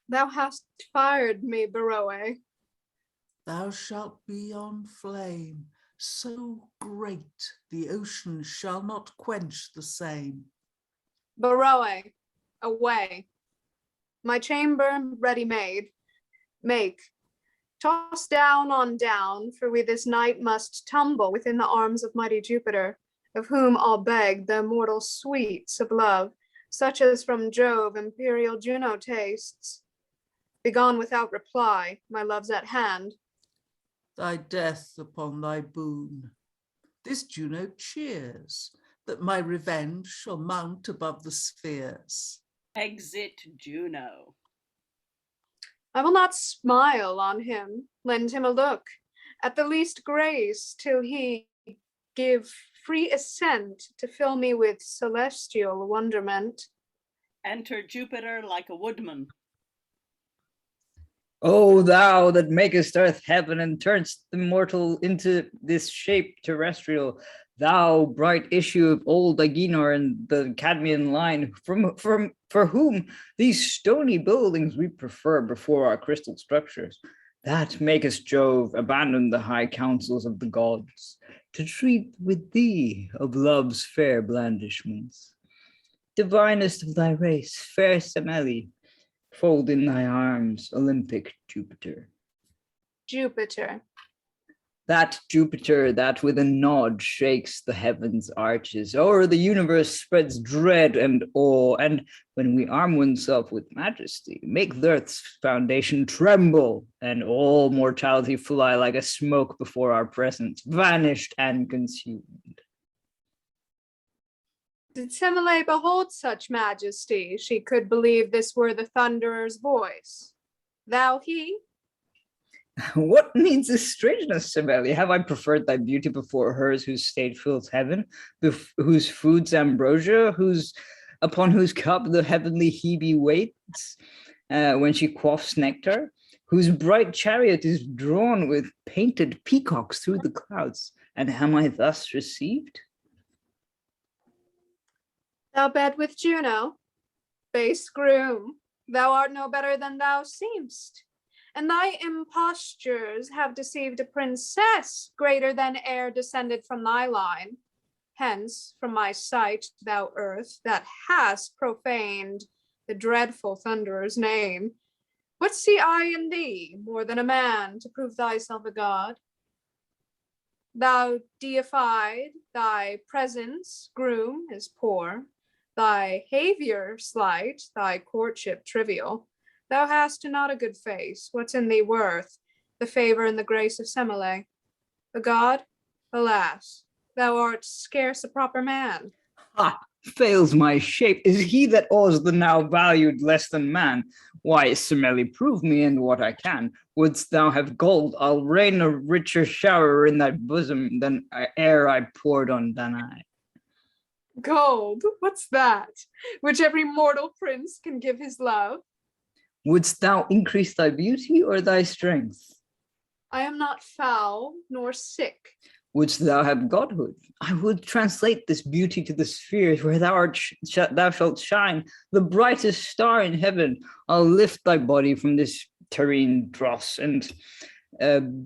Thou hast fired me, Beroe. Thou shalt be on flame, so great the ocean shall not quench the same. Beroe, away. My chamber ready made. Make. Toss down on down, for we this night must tumble within the arms of mighty Jupiter, of whom I'll beg the immortal sweets of love, such as from Jove imperial Juno tastes. Begone without reply, my love's at hand. Thy death upon thy boon. This Juno cheers, that my revenge shall mount above the spheres. Exit Juno. I will not smile on him, lend him a look, at the least grace, till he give free assent to fill me with celestial wonderment. Enter Jupiter like a woodman. O thou that makest earth heaven and turnest the mortal into this shape terrestrial, thou bright issue of old Agenor and the Cadmean line, for whom these stony buildings we prefer before our crystal structures, that makest Jove abandon the high councils of the gods, to treat with thee of love's fair blandishments. Divinest of thy race, fair Semele, fold in thy arms Olympic Jupiter. Jupiter. That Jupiter that with a nod shakes the heavens' arches, o'er the universe spreads dread and awe, and when we arm oneself with majesty, make the earth's foundation tremble, and all mortality fly like a smoke before our presence, vanished and consumed. Did Semele behold such majesty, she could believe this were the thunderer's voice? Thou he? What needs this strangeness, Semele? Have I preferred thy beauty before hers whose state fills heaven, whose food's ambrosia, upon whose cup the heavenly Hebe waits when she quaffs nectar, whose bright chariot is drawn with painted peacocks through the clouds? And am I thus received? Thou bed with Juno, base groom, thou art no better than thou seemst, and thy impostures have deceived a princess greater than e'er descended from thy line. Hence, from my sight, thou earth, that hast profaned the dreadful thunderer's name, what see I in thee more than a man to prove thyself a god? Thou deified, thy presence, groom, is poor, thy behavior slight, thy courtship trivial. Thou hast not a good face. What's in thee worth the favor and the grace of Semele? A god? Alas, thou art scarce a proper man. Ha! Fails my shape. Is he that awes the now valued less than man? Why, Semele, prove me in what I can. Wouldst thou have gold, I'll rain a richer shower in thy bosom than e'er I poured on Danae. Gold, what's that? Which every mortal prince can give his love. Wouldst thou increase thy beauty or thy strength? I am not foul nor sick. Wouldst thou have godhood? I would translate this beauty to the spheres where thou shalt shine, the brightest star in heaven. I'll lift thy body from this terrene dross, and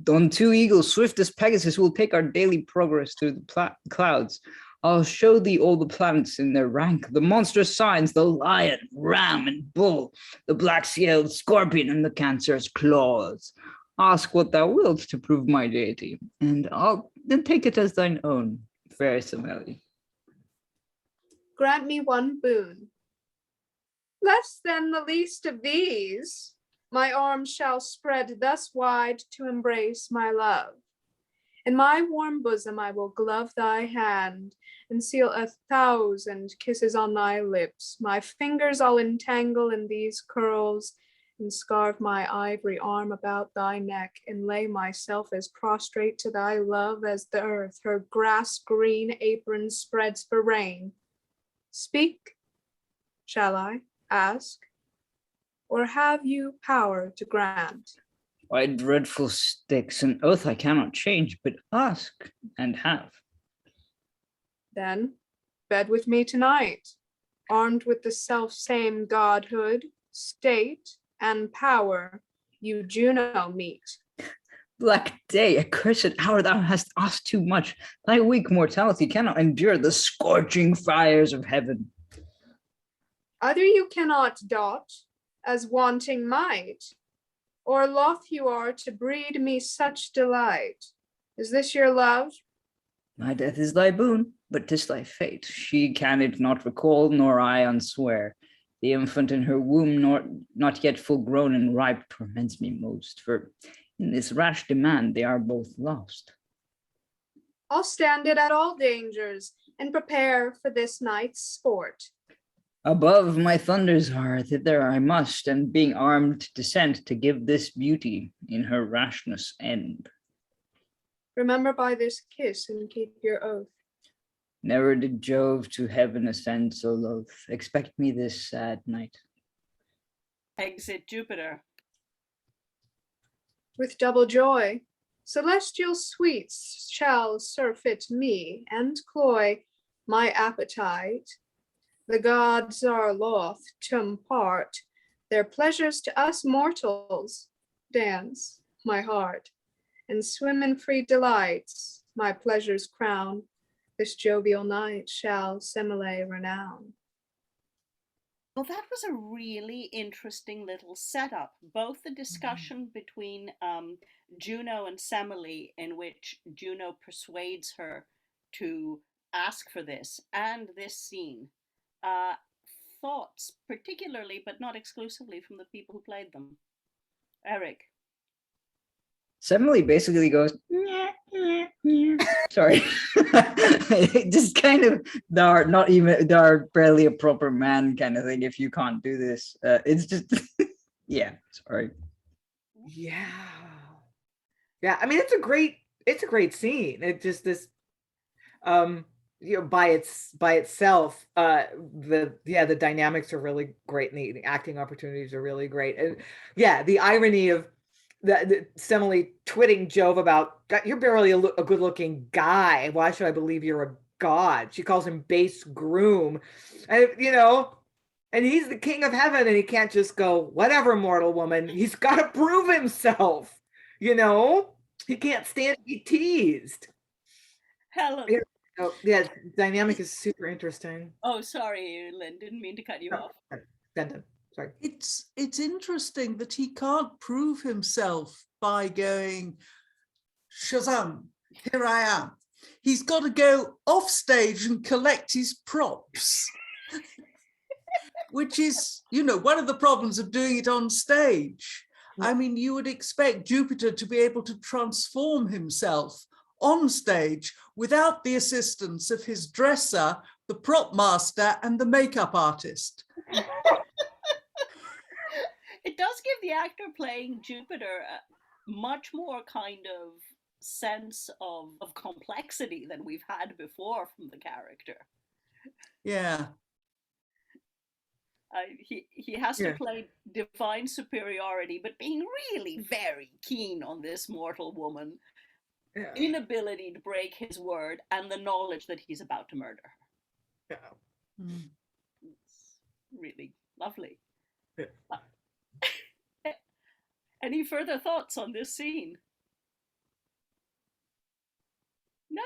on two eagles, swift as Pegasus, will take our daily progress through the clouds. I'll show thee all the planets in their rank, the monstrous signs, the lion, ram, and bull, the black-scaled scorpion, and the cancerous claws. Ask what thou wilt to prove my deity, and I'll then take it as thine own, fair Semele. Grant me one boon. Less than the least of these, my arms shall spread thus wide to embrace my love. In my warm bosom I will glove thy hand and seal 1,000 kisses on thy lips. My fingers I'll entangle in these curls and scarve my ivory arm about thy neck and lay myself as prostrate to thy love as the earth her grass-green apron spreads for rain. Speak, shall I ask, or have you power to grant? By dreadful sticks, an oath I cannot change, but ask and have. Then bed with me tonight, armed with the self-same godhood, state, and power you Juno meet. Black day, accursed hour, thou hast asked too much. Thy weak mortality cannot endure the scorching fires of heaven. Either you cannot dot, as wanting might, or loth you are to breed me such delight. Is this your love? My death is thy boon, but 'tis thy fate. She can it not recall, nor I unswear. The infant in her womb, not yet full grown and ripe, torments me most, for in this rash demand they are both lost. I'll stand it at all dangers, and prepare for this night's sport. Above my thunders are, thither I must, and being armed descend to give this beauty in her rashness end. Remember by this kiss and keep your oath. Never did Jove to heaven ascend so loth. Expect me this sad night. Exit Jupiter. With double joy, celestial sweets shall surfeit me and cloy my appetite. The gods are loth to impart their pleasures to us mortals. Dance, my heart, and swim in free delights. My pleasures crown. This jovial night shall Semele renown. Well, that was a really interesting little setup. Both the discussion between Juno and Semele, in which Juno persuades her to ask for this, and this scene. Thoughts, particularly, but not exclusively, from the people who played them. Eric. Semele basically goes, "Nyeh, nyeh, nyeh." Sorry. Just kind of, there are barely a proper man kind of thing if you can't do this. It's just, yeah, sorry. Yeah. I mean, it's a great scene. It just this, by itself, the dynamics are really great, and the acting opportunities are really great, and the irony of the Semele twitting Jove about, you're barely a good-looking guy. Why should I believe you're a god? She calls him base groom, and and he's the king of heaven, and he can't just go, whatever, mortal woman. He's got to prove himself. He can't stand to be teased. Helen. Dynamic is super interesting. Oh, sorry, Lynn. Didn't mean to cut you off. Sorry. It's interesting that he can't prove himself by going, Shazam, here I am. He's got to go off stage and collect his props, which is, one of the problems of doing it on stage. I mean, you would expect Jupiter to be able to transform himself on stage without the assistance of his dresser, the prop master, and the makeup artist. It does give the actor playing Jupiter a much more kind of sense of complexity than we've had before from the character. Yeah. He has to play divine superiority, but being really very keen on this mortal woman, inability to break his word, and the knowledge that he's about to murder her. It's really lovely. Any further thoughts on this scene? No?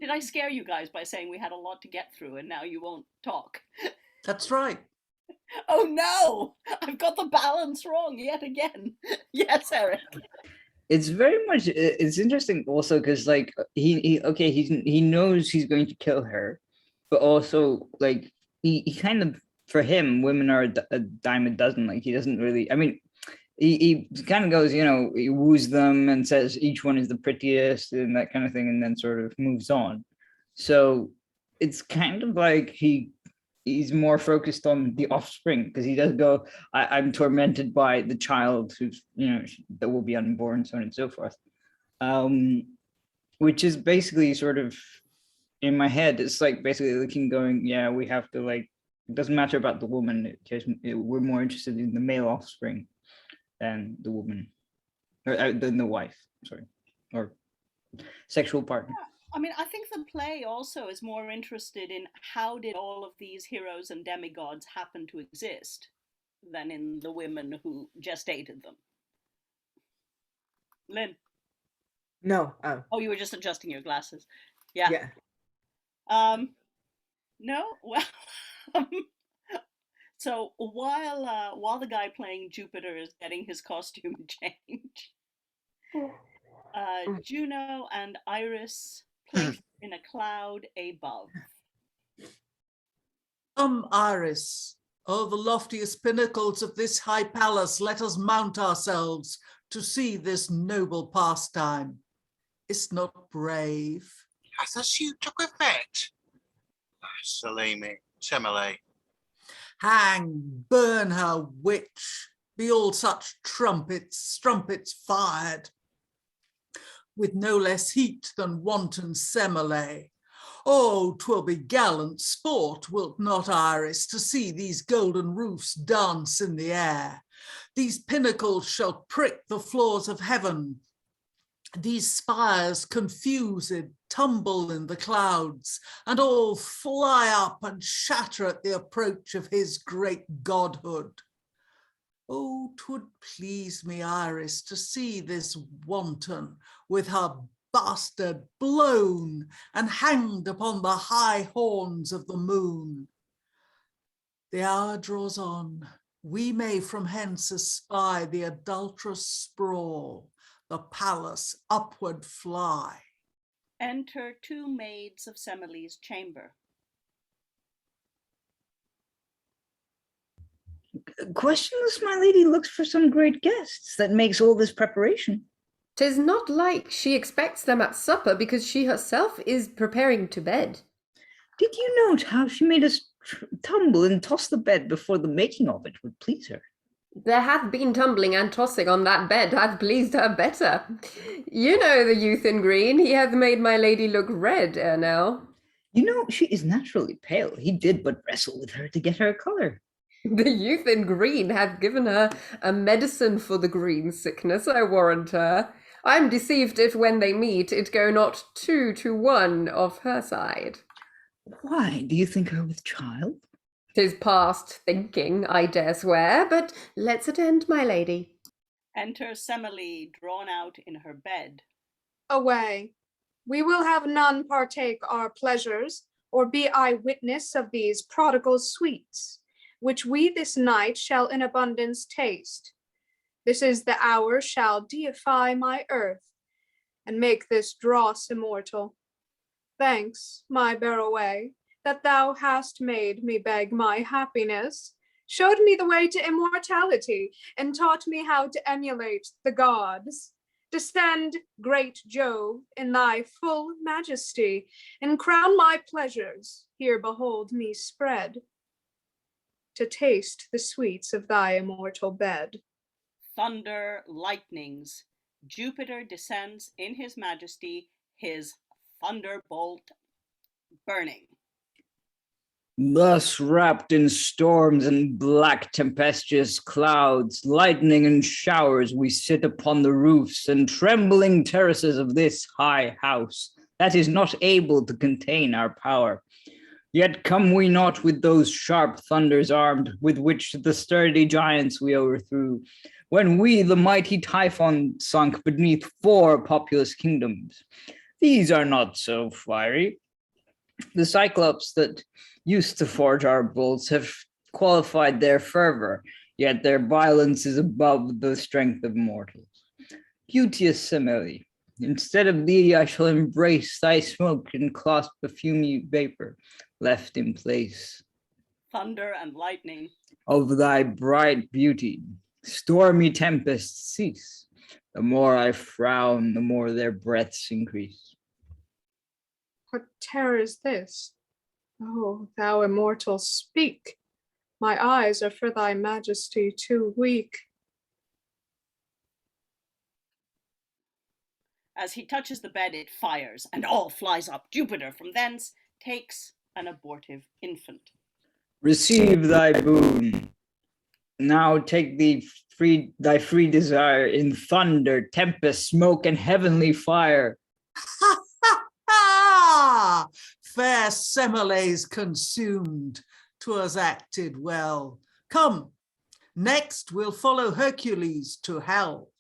Did I scare you guys by saying we had a lot to get through and now you won't talk? That's right. Oh no! I've got the balance wrong yet again. Yes, Eric. It's very much, it's interesting also because like he knows he's going to kill her, but also like he kind of, for him, women are a dime a dozen. Like he doesn't really, I mean, he kind of goes, he woos them and says each one is the prettiest and that kind of thing, and then sort of moves on. So it's kind of like he's more focused on the offspring, because he does go, I'm tormented by the child who's, that will be unborn, so on and so forth. Which is basically sort of, in my head, it's like basically looking, going, yeah, we have to, like, it doesn't matter about the woman, we're more interested in the male offspring than the woman, or than the wife, sorry, or sexual partner. I mean, I think the play also is more interested in how did all of these heroes and demigods happen to exist than in the women who gestated them. Lynn? No. Oh, you were just adjusting your glasses. Yeah. Yeah. No? Well, so while the guy playing Jupiter is getting his costume change, Juno and Iris placed in a cloud above. Iris, oh, the loftiest pinnacles of this high palace, let us mount ourselves to see this noble pastime. Is not brave? Has the suit took effect? Semele. Hang, burn her, witch, be all such strumpets fired, with no less heat than wanton Semele. Oh, 'twill be gallant sport, wilt not, Iris, to see these golden roofs dance in the air. These pinnacles shall prick the floors of heaven. These spires confused tumble in the clouds, and all fly up and shatter at the approach of his great godhood. Oh, 'twould please me, Iris, to see this wanton with her bastard blown and hanged upon the high horns of the moon. The hour draws on. We may from hence espy the adulterous sprawl, the palace upward fly. Enter two maids of Semele's chamber. Questionless, my lady looks for some great guests that makes all this preparation. 'Tis not like she expects them at supper, because she herself is preparing to bed. Did you note how she made us tumble and toss the bed before the making of it would please her? There hath been tumbling and tossing on that bed hath pleased her better. You know the youth in green, he hath made my lady look red ere now. She is naturally pale. He did but wrestle with her to get her colour. The youth in green hath given her a medicine for the green sickness, I warrant her. I'm deceived if when they meet, it go not 2 to 1 of her side. Why, do you think her with child? 'Tis past thinking, I dare swear, but let's attend, my lady. Enter Semele drawn out in her bed. Away. We will have none partake our pleasures, or be eyewitness of these prodigal sweets, which we this night shall in abundance taste. This is the hour shall deify my earth, and make this dross immortal. Thanks, my Barroway, that thou hast made me beg my happiness, showed me the way to immortality, and taught me how to emulate the gods. Descend, great Jove, in thy full majesty, and crown my pleasures, here behold me spread, to taste the sweets of thy immortal bed. Thunder, lightnings. Jupiter descends in his majesty, his thunderbolt burning. Thus wrapped in storms and black tempestuous clouds, lightning and showers, we sit upon the roofs and trembling terraces of this high house that is not able to contain our power. Yet come we not with those sharp thunders armed, with which the sturdy giants we overthrew, when we the mighty Typhon sunk beneath 4 populous kingdoms. These are not so fiery. The Cyclops that used to forge our bolts have qualified their fervor, yet their violence is above the strength of mortals. Beauteous Semele, instead of thee I shall embrace thy smoke and clasp the fumy vapor left in place. Thunder and lightning. Of thy bright beauty, stormy tempests cease. The more I frown, the more their breaths increase. What terror is this? Oh, thou immortal, speak. My eyes are for thy majesty too weak. As he touches the bed, it fires, and all flies up. Jupiter from thence takes an abortive infant. Receive thy boon. Now take thy free desire in thunder, tempest, smoke, and heavenly fire. Ha ha ha! Fair Semele's consumed. 'Twas acted well. Come, next we'll follow Hercules to hell.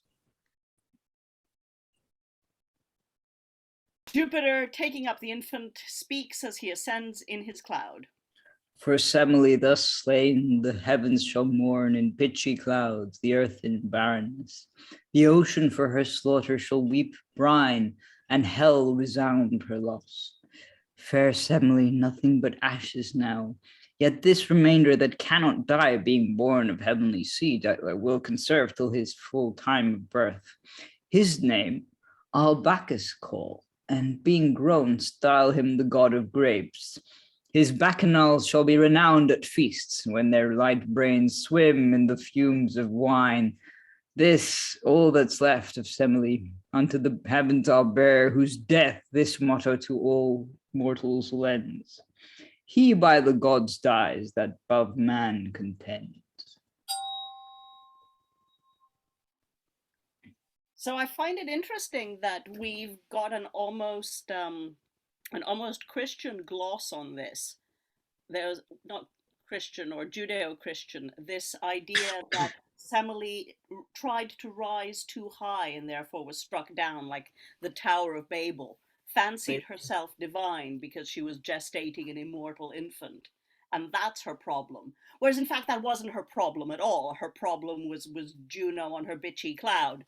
Jupiter, taking up the infant, speaks as he ascends in his cloud. For Semele thus slain, the heavens shall mourn in pitchy clouds, the earth in barrenness. The ocean for her slaughter shall weep brine, and hell resound her loss. Fair Semele, nothing but ashes now, yet this remainder that cannot die, being born of heavenly seed, I will conserve till his full time of birth. His name I'll Bacchus call, and being grown, style him the god of grapes. His bacchanals shall be renowned at feasts, when their light brains swim in the fumes of wine. This, all that's left of Semele, unto the heavens I'll bear, whose death this motto to all mortals lends. He by the gods dies that above man contends. So I find it interesting that we've got an almost Christian gloss on this. There's not Christian or Judeo-Christian, this idea that Semele tried to rise too high and therefore was struck down, like the Tower of Babel, fancied herself divine because she was gestating an immortal infant. And that's her problem. Whereas in fact that wasn't her problem at all. Her problem was Juno on her bitchy cloud.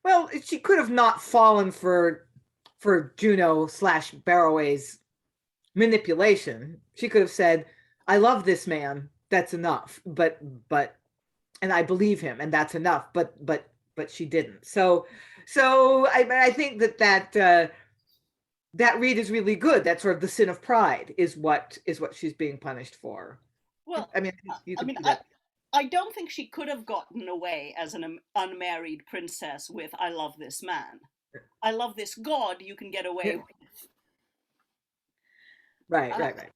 Well, she could have not fallen for Juno / Barroway's manipulation. She could have said, "I love this man. That's enough." But and I believe him, and that's enough. But she didn't. So I think that read is really good. That sort of the sin of pride is what she's being punished for. Well, I mean, you could do that. I don't think she could have gotten away as an unmarried princess with "I love this man." I love this god you can get away with. Right.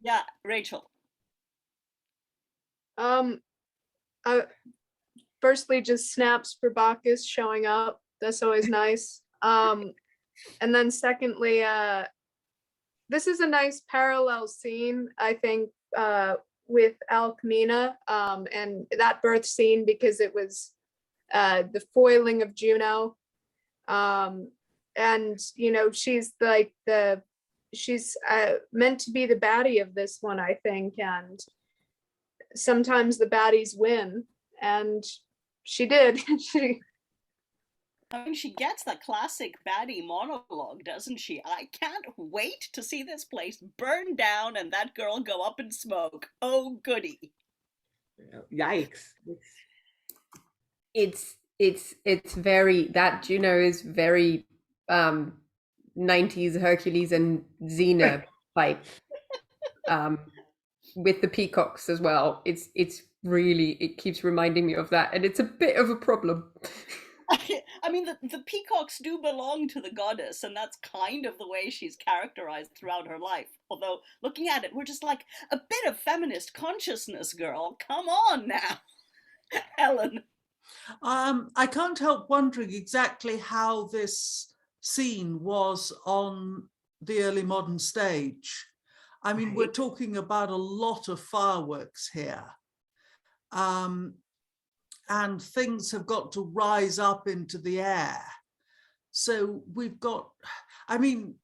Yeah, Rachel. Firstly, just snaps for Bacchus showing up. That's always nice. And then secondly, this is a nice parallel scene, I think, with Alcmena and that birth scene, because it was the foiling of Juno. And, you know, she's like she's meant to be the baddie of this one, I think. And sometimes the baddies win. And she did. I mean, she gets the classic baddie monologue, doesn't she? I can't wait to see this place burn down and that girl go up in smoke. Oh, goody. Yikes. It's very, that Juno is very 90s Hercules and Xena like with the peacocks as well. It's really, it keeps reminding me of that, and it's a bit of a problem. I mean, the peacocks do belong to the goddess, and that's kind of the way she's characterized throughout her life. Although, looking at it, we're just like, a bit of feminist consciousness, girl. Come on now. Helen. I can't help wondering exactly how this scene was on the early modern stage. I mean, we're talking about a lot of fireworks here. and things have got to rise up into the air. So we've got, I mean,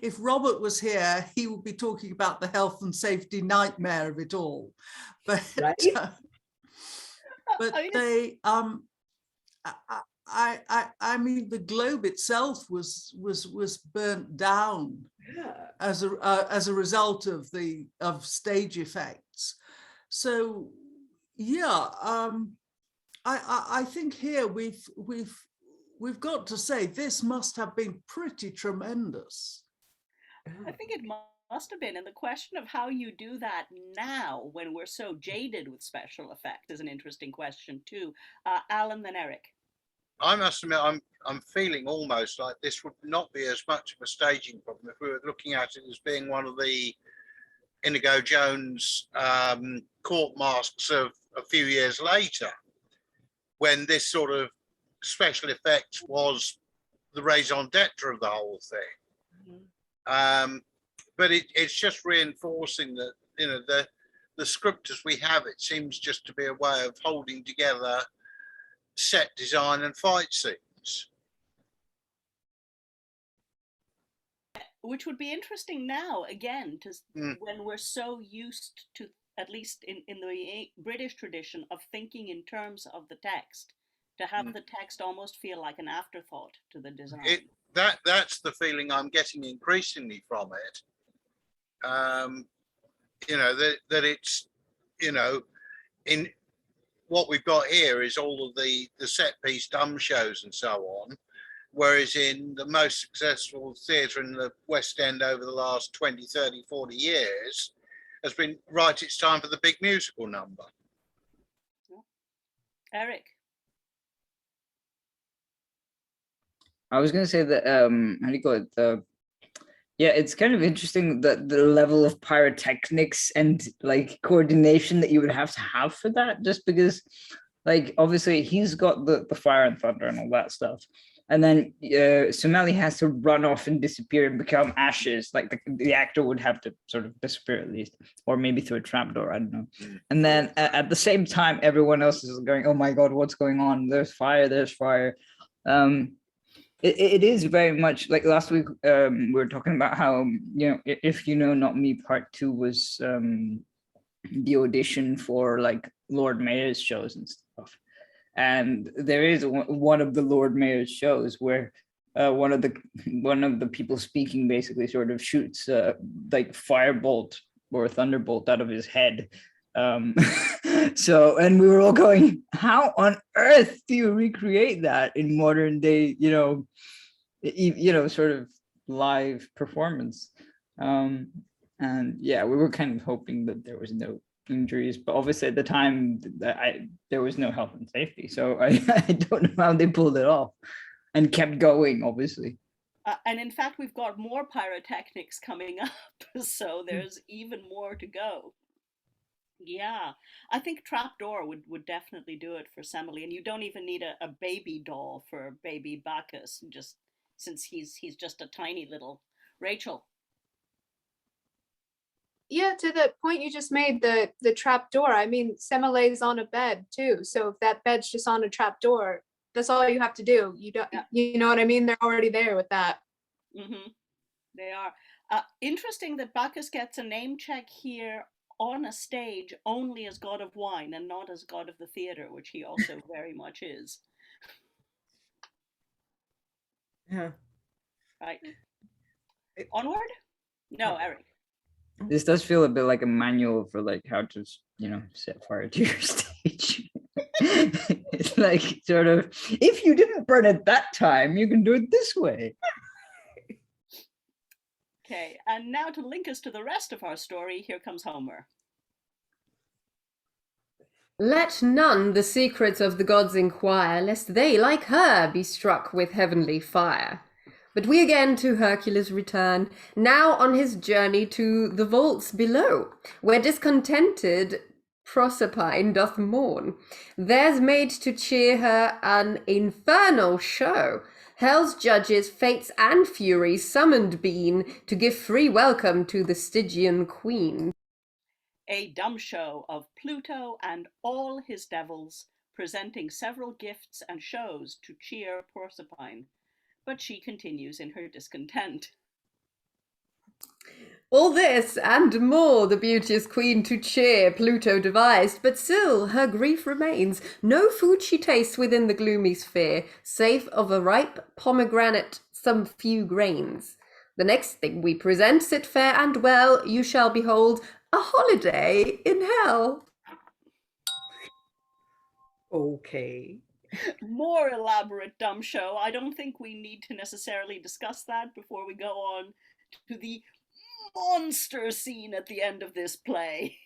if Robert was here, he would be talking about the health and safety nightmare of it all. But Right? but they I mean, the globe itself was burnt down as a result of stage effects. So yeah, I think here we've got to say this must have been pretty tremendous. I think it must have been. And the question of how you do that now when we're so jaded with special effects is an interesting question too. Alan, then Eric. I must admit, I'm feeling almost like this would not be as much of a staging problem if we were looking at it as being one of the Inigo Jones court masks of a few years later, when this sort of special effect was the raison d'etre of the whole thing. Mm-hmm. But it's just reinforcing that, you know, the script as we have it seems just to be a way of holding together set design and fight scenes. Which would be interesting now, again, when we're so used to, at least in the British tradition, of thinking in terms of the text, to have the text almost feel like an afterthought to the design. That's the feeling I'm getting increasingly from it. You know, that it's, you know, in what we've got here is all of the set piece dumb shows and so on, whereas in the most successful theatre in the West End over the last 20, 30, 40 years has been, right, it's time for the big musical number. Eric? I was going to say that, how do you call it? Yeah, it's kind of interesting that the level of pyrotechnics and like coordination that you would have to have for that, just because like obviously he's got the fire and thunder and all that stuff. And then Sumeli has to run off and disappear and become ashes. Like the actor would have to sort of disappear at least, or maybe through a trapdoor, I don't know. And then at the same time, everyone else is going, oh my God, what's going on? There's fire, there's fire. It is very much like last week, we were talking about how, you know, If You Know Not Me Part 2 was the audition for like Lord Mayor's shows and stuff. And there is one of the Lord Mayor's shows where one of the people speaking basically sort of shoots like firebolt or thunderbolt out of his head. So, and we were all going, how on earth do you recreate that in modern day, you know, sort of live performance? And yeah, we were kind of hoping that there was no injuries, but obviously at the time there was no health and safety, so I don't know how they pulled it off and kept going, obviously. And in fact, we've got more pyrotechnics coming up, so there's even more to go. Yeah, I think trapdoor would definitely do it for Semele, and you don't even need a baby doll for baby Bacchus, just since he's just a tiny little. Rachel. Yeah, to the point you just made, the trap door. I mean, Semele's on a bed too, so if that bed's just on a trap door, that's all you have to do. You don't, you know what I mean? They're already there with that. Mm-hmm. They are. Interesting that Bacchus gets a name check here on a stage only as god of wine and not as god of the theater, which he also very much is. Yeah. Right. Onward? No, Eric. This does feel a bit like a manual for like how to, you know, set fire to your stage. It's like sort of, if you didn't burn it that time, you can do it this way. Okay, and now to link us to the rest of our story, here comes Homer. Let none the secrets of the gods inquire, lest they, like her, be struck with heavenly fire. But we again to Hercules return, now on his journey to the vaults below, where discontented Proserpine doth mourn. There's made to cheer her an infernal show. Hell's judges, fates, and furies summoned been to give free welcome to the Stygian queen. A dumb show of Pluto and all his devils, presenting several gifts and shows to cheer Proserpine, but she continues in her discontent. All this and more the beauteous queen to cheer Pluto devised, but still her grief remains. No food she tastes within the gloomy sphere, save of a ripe pomegranate some few grains. The next thing we present, sit fair and well, you shall behold a holiday in hell. Okay. More elaborate dumb show. I don't think we need to necessarily discuss that before we go on to the monster scene at the end of this play.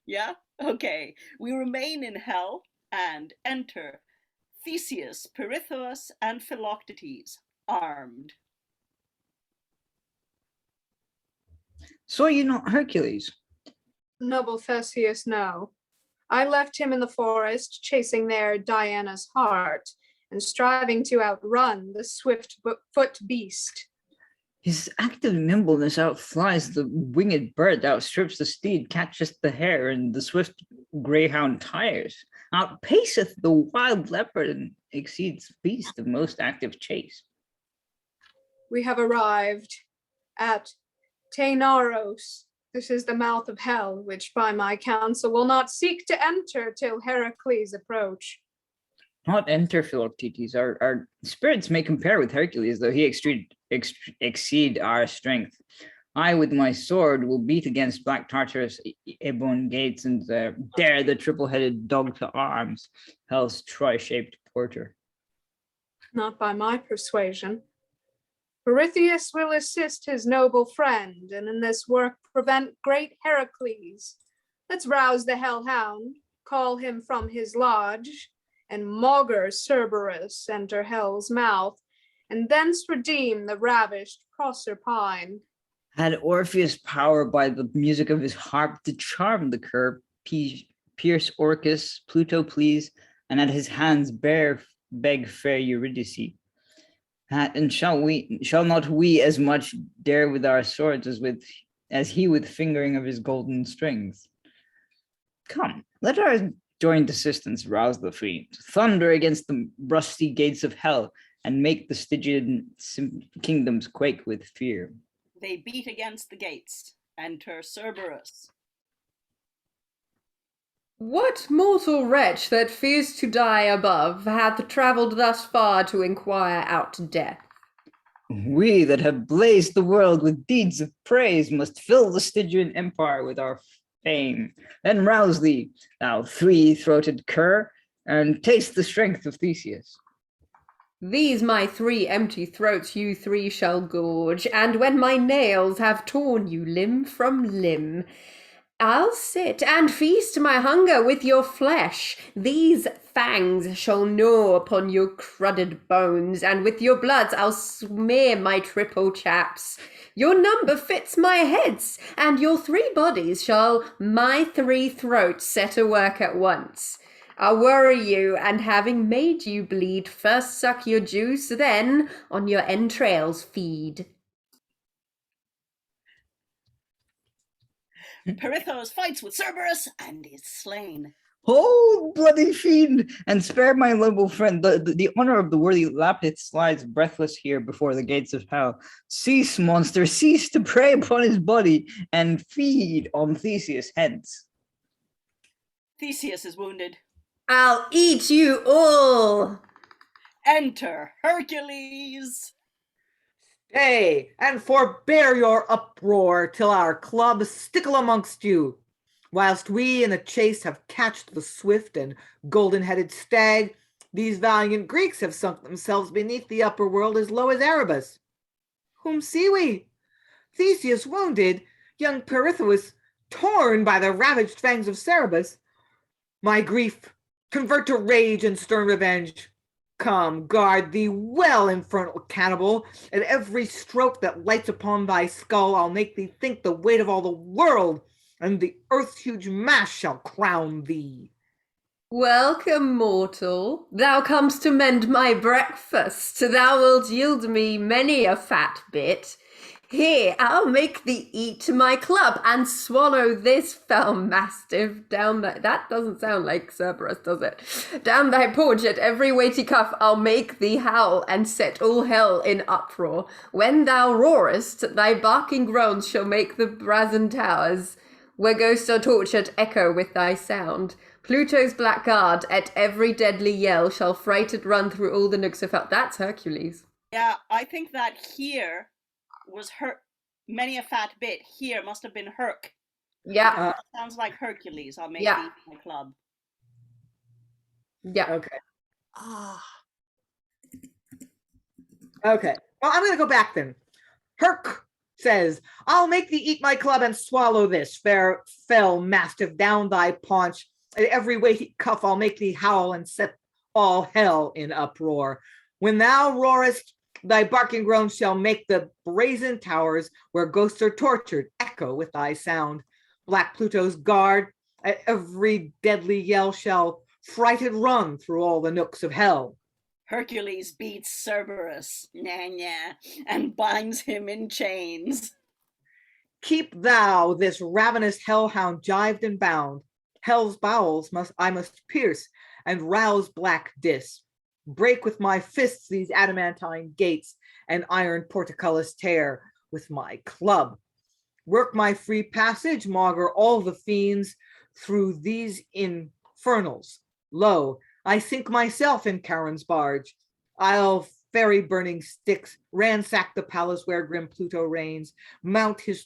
Yeah? Okay. We remain in hell and enter Theseus, Pirithous, and Philoctetes, armed. So you're not Hercules? Noble Theseus, no. I left him in the forest, chasing there Diana's heart, and striving to outrun the swift-foot beast. His active nimbleness outflies the winged bird, outstrips the steed, catches the hare, and the swift greyhound tires, outpaceth the wild leopard, and exceeds beast of most active chase. We have arrived at Tainaros. This is the mouth of hell, which by my counsel will not seek to enter till Heracles approach. Not enter, Philoctetes. Our spirits may compare with Hercules, though he exceed our strength. I with my sword will beat against black Tartarus' ebon gates and dare the triple-headed dog to arms, hell's Troy-shaped porter. Not by my persuasion. Pirithous will assist his noble friend, and in this work prevent great Heracles. Let's rouse the hellhound, call him from his lodge, and maugre Cereberus enter hell's mouth, and thence redeem the ravished Proserpine. Had Orpheus power by the music of his harp to charm the cur, pierce Orcus, Pluto please, and at his hands beg fair Eurydice. And shall not we as much dare with our swords as he with fingering of his golden strings? Come, let our joint assistance rouse the fleet, thunder against the rusty gates of hell, and make the Stygian kingdoms quake with fear. They beat against the gates. Enter Cereberus. What mortal wretch that fears to die above hath travelled thus far to inquire out death? We that have blazed the world with deeds of praise must fill the Stygian empire with our fame. Then rouse thee, thou three-throated cur, and taste the strength of Theseus. These my 3 empty throats you 3 shall gorge, and when my nails have torn you limb from limb, I'll sit and feast my hunger with your flesh. These fangs shall gnaw upon your crudded bones, and with your bloods I'll smear my triple chaps. Your number fits my heads, and your 3 bodies shall my 3 throats set a work at once. I'll worry you, and having made you bleed, first suck your juice, then on your entrails feed. Pirithous fights with Cereberus and is slain. Oh, bloody fiend, and spare my noble friend. The honor of the worthy Lapith slides breathless here before the gates of hell. Cease, monster, cease to prey upon his body and feed on Theseus' heads. Theseus is wounded. I'll eat you all. Enter Hercules. Stay, and forbear your uproar till our club stickle amongst you. Whilst we in the chase have catched the swift and golden-headed stag, these valiant Greeks have sunk themselves beneath the upper world as low as Erebus. Whom see we? Theseus wounded, young Pirithous torn by the ravaged fangs of Cerebus. My grief, convert to rage and stern revenge. Come, guard thee well, infernal cannibal. At every stroke that lights upon thy skull, I'll make thee think the weight of all the world, and the earth's huge mass shall crown thee. Welcome, mortal. Thou comest to mend my breakfast. Thou wilt yield me many a fat bit. Here, I'll make thee eat my club and swallow this fell mastiff down thy... That doesn't sound like Cereberus, does it? Down thy porch at every weighty cuff I'll make thee howl and set all hell in uproar. When thou roarest, thy barking groans shall make the brazen towers, where ghosts are tortured, echo with thy sound. Pluto's black guard at every deadly yell shall frighted run through all the nooks of hell. That's Hercules. Yeah, I think that here was many a fat bit. Here must have been Herc. Yeah. Sounds like Hercules. I'll make Yeah. thee my club. Yeah. Okay. Ah, Okay. Well, I'm going to go back then. Herc says, I'll make thee eat my club and swallow this fair fell mastiff down thy paunch. At every weighty cuff I'll make thee howl and set all hell in uproar. When thou roarest, thy barking groans shall make the brazen towers where ghosts are tortured echo with thy sound. Black Pluto's guard at every deadly yell shall frighted run through all the nooks of hell. Hercules beats Cereberus, and binds him in chains. Keep thou this ravenous hellhound gyved and bound. Hell's bowels I must pierce and rouse black Dis. Break with my fists these adamantine gates and iron portcullis tear with my club. Work my free passage, maugre all the fiends through these infernals. Lo, I sink myself in Charon's barge. I'll ferry burning sticks, ransack the palace where grim Pluto reigns, mount his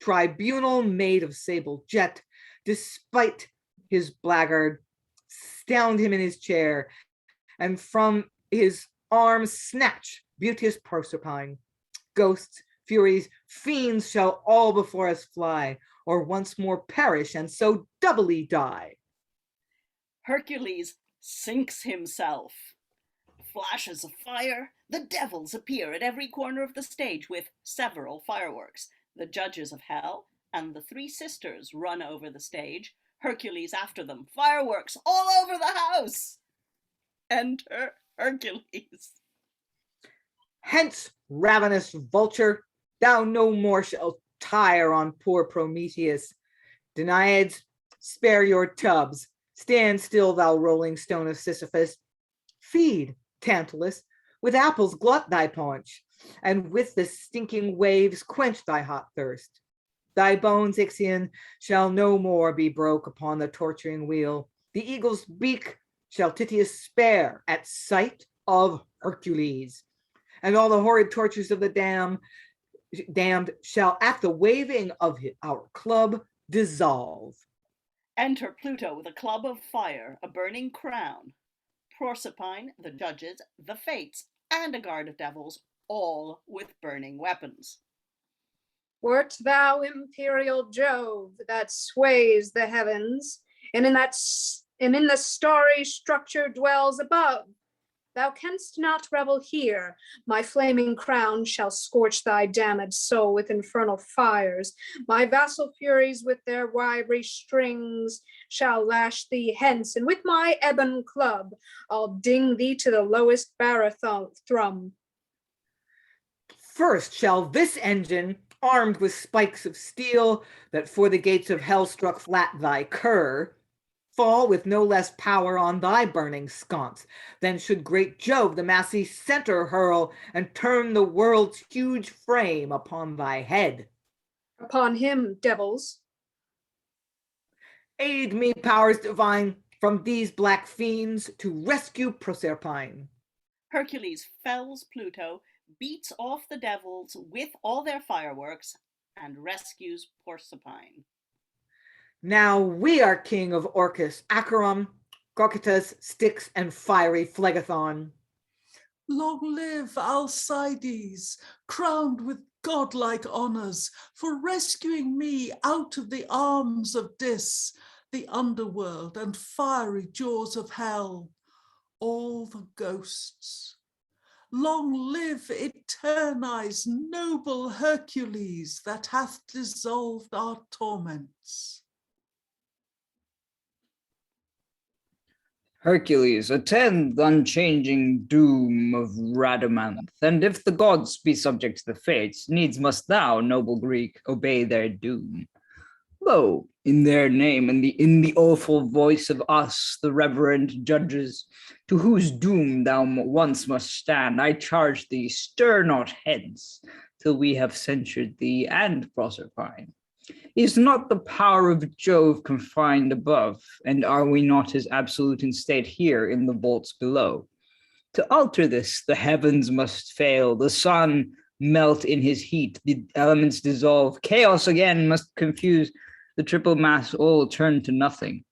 tribunal made of sable jet, despite his blackguard, stound him in his chair, and from his arms snatch beauteous Proserpine. Ghosts, furies, fiends shall all before us fly, or once more perish and so doubly die. Hercules sinks himself. Flashes of fire, the devils appear at every corner of the stage with several fireworks. The judges of hell and the three sisters run over the stage, Hercules after them. Fireworks all over the house. Enter Hercules. Hence, ravenous vulture, thou no more shalt tire on poor Prometheus. Danaids, spare your tubs. Stand still, thou rolling stone of Sisyphus. Feed, Tantalus, with apples glut thy paunch, and with the stinking waves quench thy hot thirst. Thy bones, Ixion, shall no more be broke upon the torturing wheel. The eagle's beak shall Titius spare at sight of Hercules. And all the horrid tortures of the damned shall at the waving of our club dissolve. Enter Pluto with a club of fire, a burning crown. Proserpine, the judges, the fates, and a guard of devils, all with burning weapons. Wert thou imperial Jove that sways the heavens, and in the starry structure dwells above, thou canst not revel here. My flaming crown shall scorch thy damned soul with infernal fires. My vassal furies with their wiry strings shall lash thee hence, and with my ebon club I'll ding thee to the lowest barothrum. First shall this engine, armed with spikes of steel, that for the gates of hell struck flat thy cur, fall with no less power on thy burning sconce than should great Jove the massy center hurl and turn the world's huge frame upon thy head. Upon him, devils. Aid me, powers divine, from these black fiends to rescue Proserpine. Hercules fells Pluto, beats off the devils with all their fireworks, and rescues Proserpine. Now we are king of Orcus, Acheron, Cocytus, Styx, and fiery Phlegethon. long live Alcides, crowned with godlike honors, for rescuing me out of the arms of Dis, the underworld and fiery jaws of hell, all the ghosts. Long live Eternize, noble Hercules, that hath dissolved our torments. Hercules, attend the unchanging doom of Rhadamanth, and if the gods be subject to the fates, needs must thou, noble Greek, obey their doom. Lo, in their name, and in the awful voice of us, the reverend judges, to whose doom thou once must stand, I charge thee, stir not hence, till we have censured thee and Proserpine. Is not the power of Jove confined above, and are we not his absolute in state here in the vaults below? To alter this, the heavens must fail, the sun melt in his heat, the elements dissolve, chaos again must confuse, the triple mass all turn to nothing.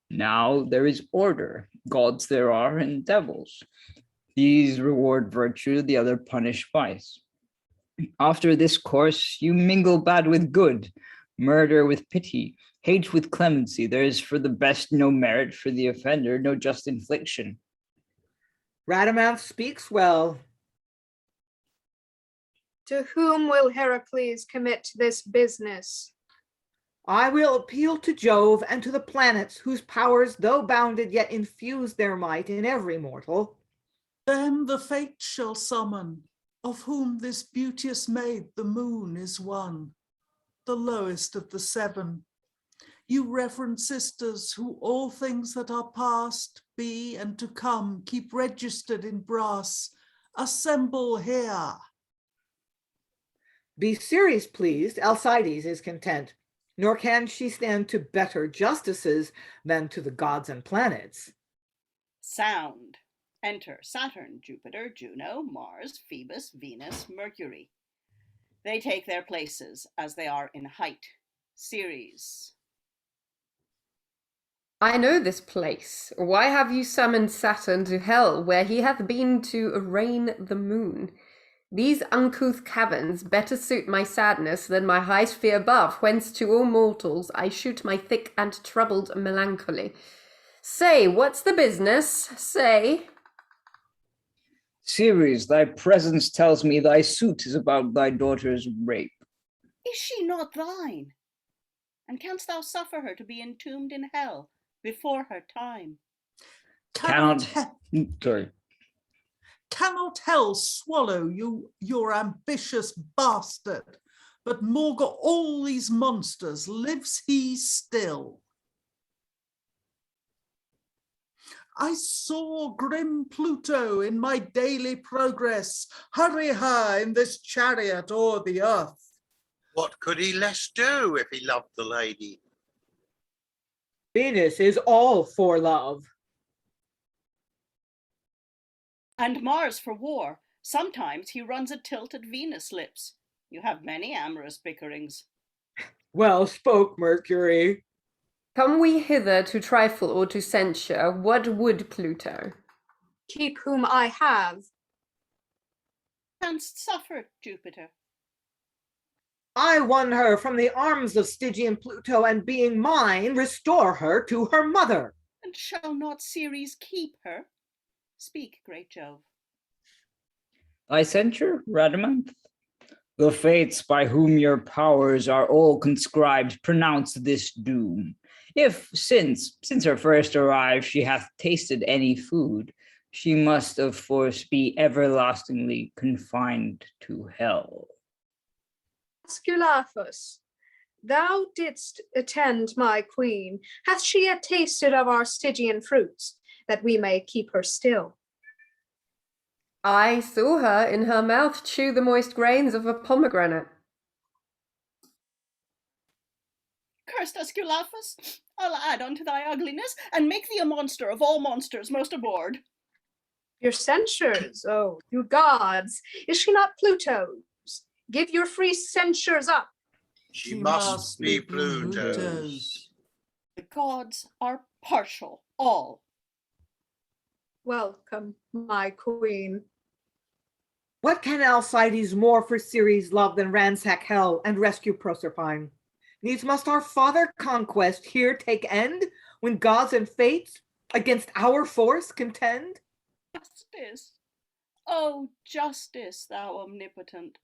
Now there is order, gods there are, and devils. These reward virtue, the other punish vice. After this course, you mingle bad with good, murder with pity, hate with clemency. There is for the best no merit, for the offender no just infliction. Rhadamanth speaks well. To whom will Heracles commit this business? I will appeal to Jove and to the planets, whose powers, though bounded, yet infuse their might in every mortal. Them the fates shall summon, of whom this beauteous maid, the moon, is one, the lowest of the seven. You reverend sisters, who all things that are past, be, and to come, keep registered in brass, assemble here. Be Ceres pleased, Alcides is content, nor can she stand to better justices than to the gods and planets. Sound. Enter Saturn, Jupiter, Juno, Mars, Phoebus, Venus, Mercury. They take their places as they are in height. Ceres. I know this place. Why have you summoned Saturn to hell, where he hath been to arraign the moon? These uncouth caverns better suit my sadness than my high sphere above, whence to all mortals I shoot my thick and troubled melancholy. Say, what's the business? Say. Ceres, thy presence tells me thy suit is about thy daughter's rape. Is she not thine? And canst thou suffer her to be entombed in hell before her time? Cannot hell swallow you, your ambitious bastard? But maugre all these monsters, lives he still? I saw grim Pluto in my daily progress hurry her in this chariot o'er the earth. What could he less do if he loved the lady? Venus is all for love. And Mars for war. Sometimes he runs a tilt at Venus' lips. You have many amorous bickerings. Well spoke, Mercury. Come we hither to trifle or to censure? What would Pluto? Keep whom I have. Canst suffer, Jupiter? I won her from the arms of Stygian Pluto, and being mine, restore her to her mother. And shall not Ceres keep her? Speak, great Jove. Thy censure, Rhadamanth? The fates by whom your powers are all conscribed pronounce this doom. If, since her first arrive, she hath tasted any food, she must of force be everlastingly confined to hell. Asculaphus, thou didst attend my queen. Hath she yet tasted of our Stygian fruits, that we may keep her still? I saw her in her mouth chew the moist grains of a pomegranate. Cursed Asculaphus, I'll add unto thy ugliness, and make thee a monster of all monsters most abhorred. Your censures, oh, you gods, is she not Pluto's? Give your free censures up. She must be Pluto's. The gods are partial, all. Welcome, my queen. What can Alcides more for Ceres' love than ransack hell and rescue Proserpine? Needs must our father conquest here take end, when gods and fates against our force contend? Justice, oh justice, thou omnipotent,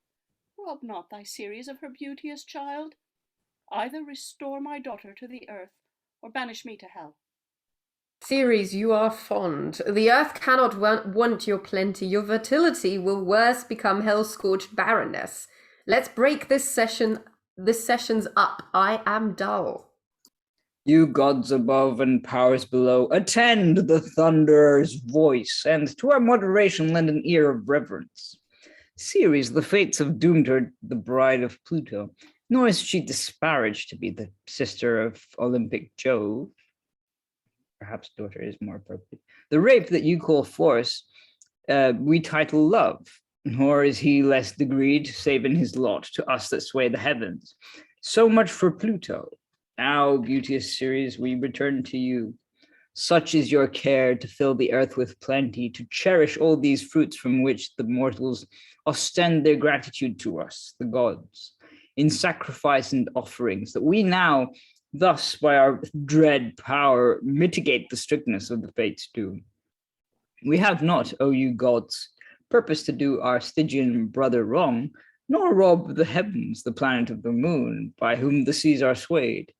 rob not thy Ceres of her beauteous child. Either restore my daughter to the earth, or banish me to hell. Ceres, you are fond. The earth cannot want your plenty. Your fertility will worse become hell-scorched barrenness. Let's break this session's up. I am dull. You gods above and powers below, attend the thunderer's voice, and to our moderation lend an ear of reverence. Ceres, the fates have doomed her the bride of Pluto, nor is she disparaged to be the sister of Olympic Jove. Perhaps daughter is more appropriate. The rape that you call force, we title love, nor is he less degreed, save in his lot, to us that sway the heavens. So much for Pluto. Now, beauteous Ceres, we return to you. Such is your care to fill the earth with plenty, to cherish all these fruits from which the mortals ostend their gratitude to us, the gods, in sacrifice and offerings, that we now, thus by our dread power, mitigate the strictness of the fates' doom. We have not, O you gods, purpose to do our Stygian brother wrong, nor rob the heavens, the planet of the moon, by whom the seas are swayed.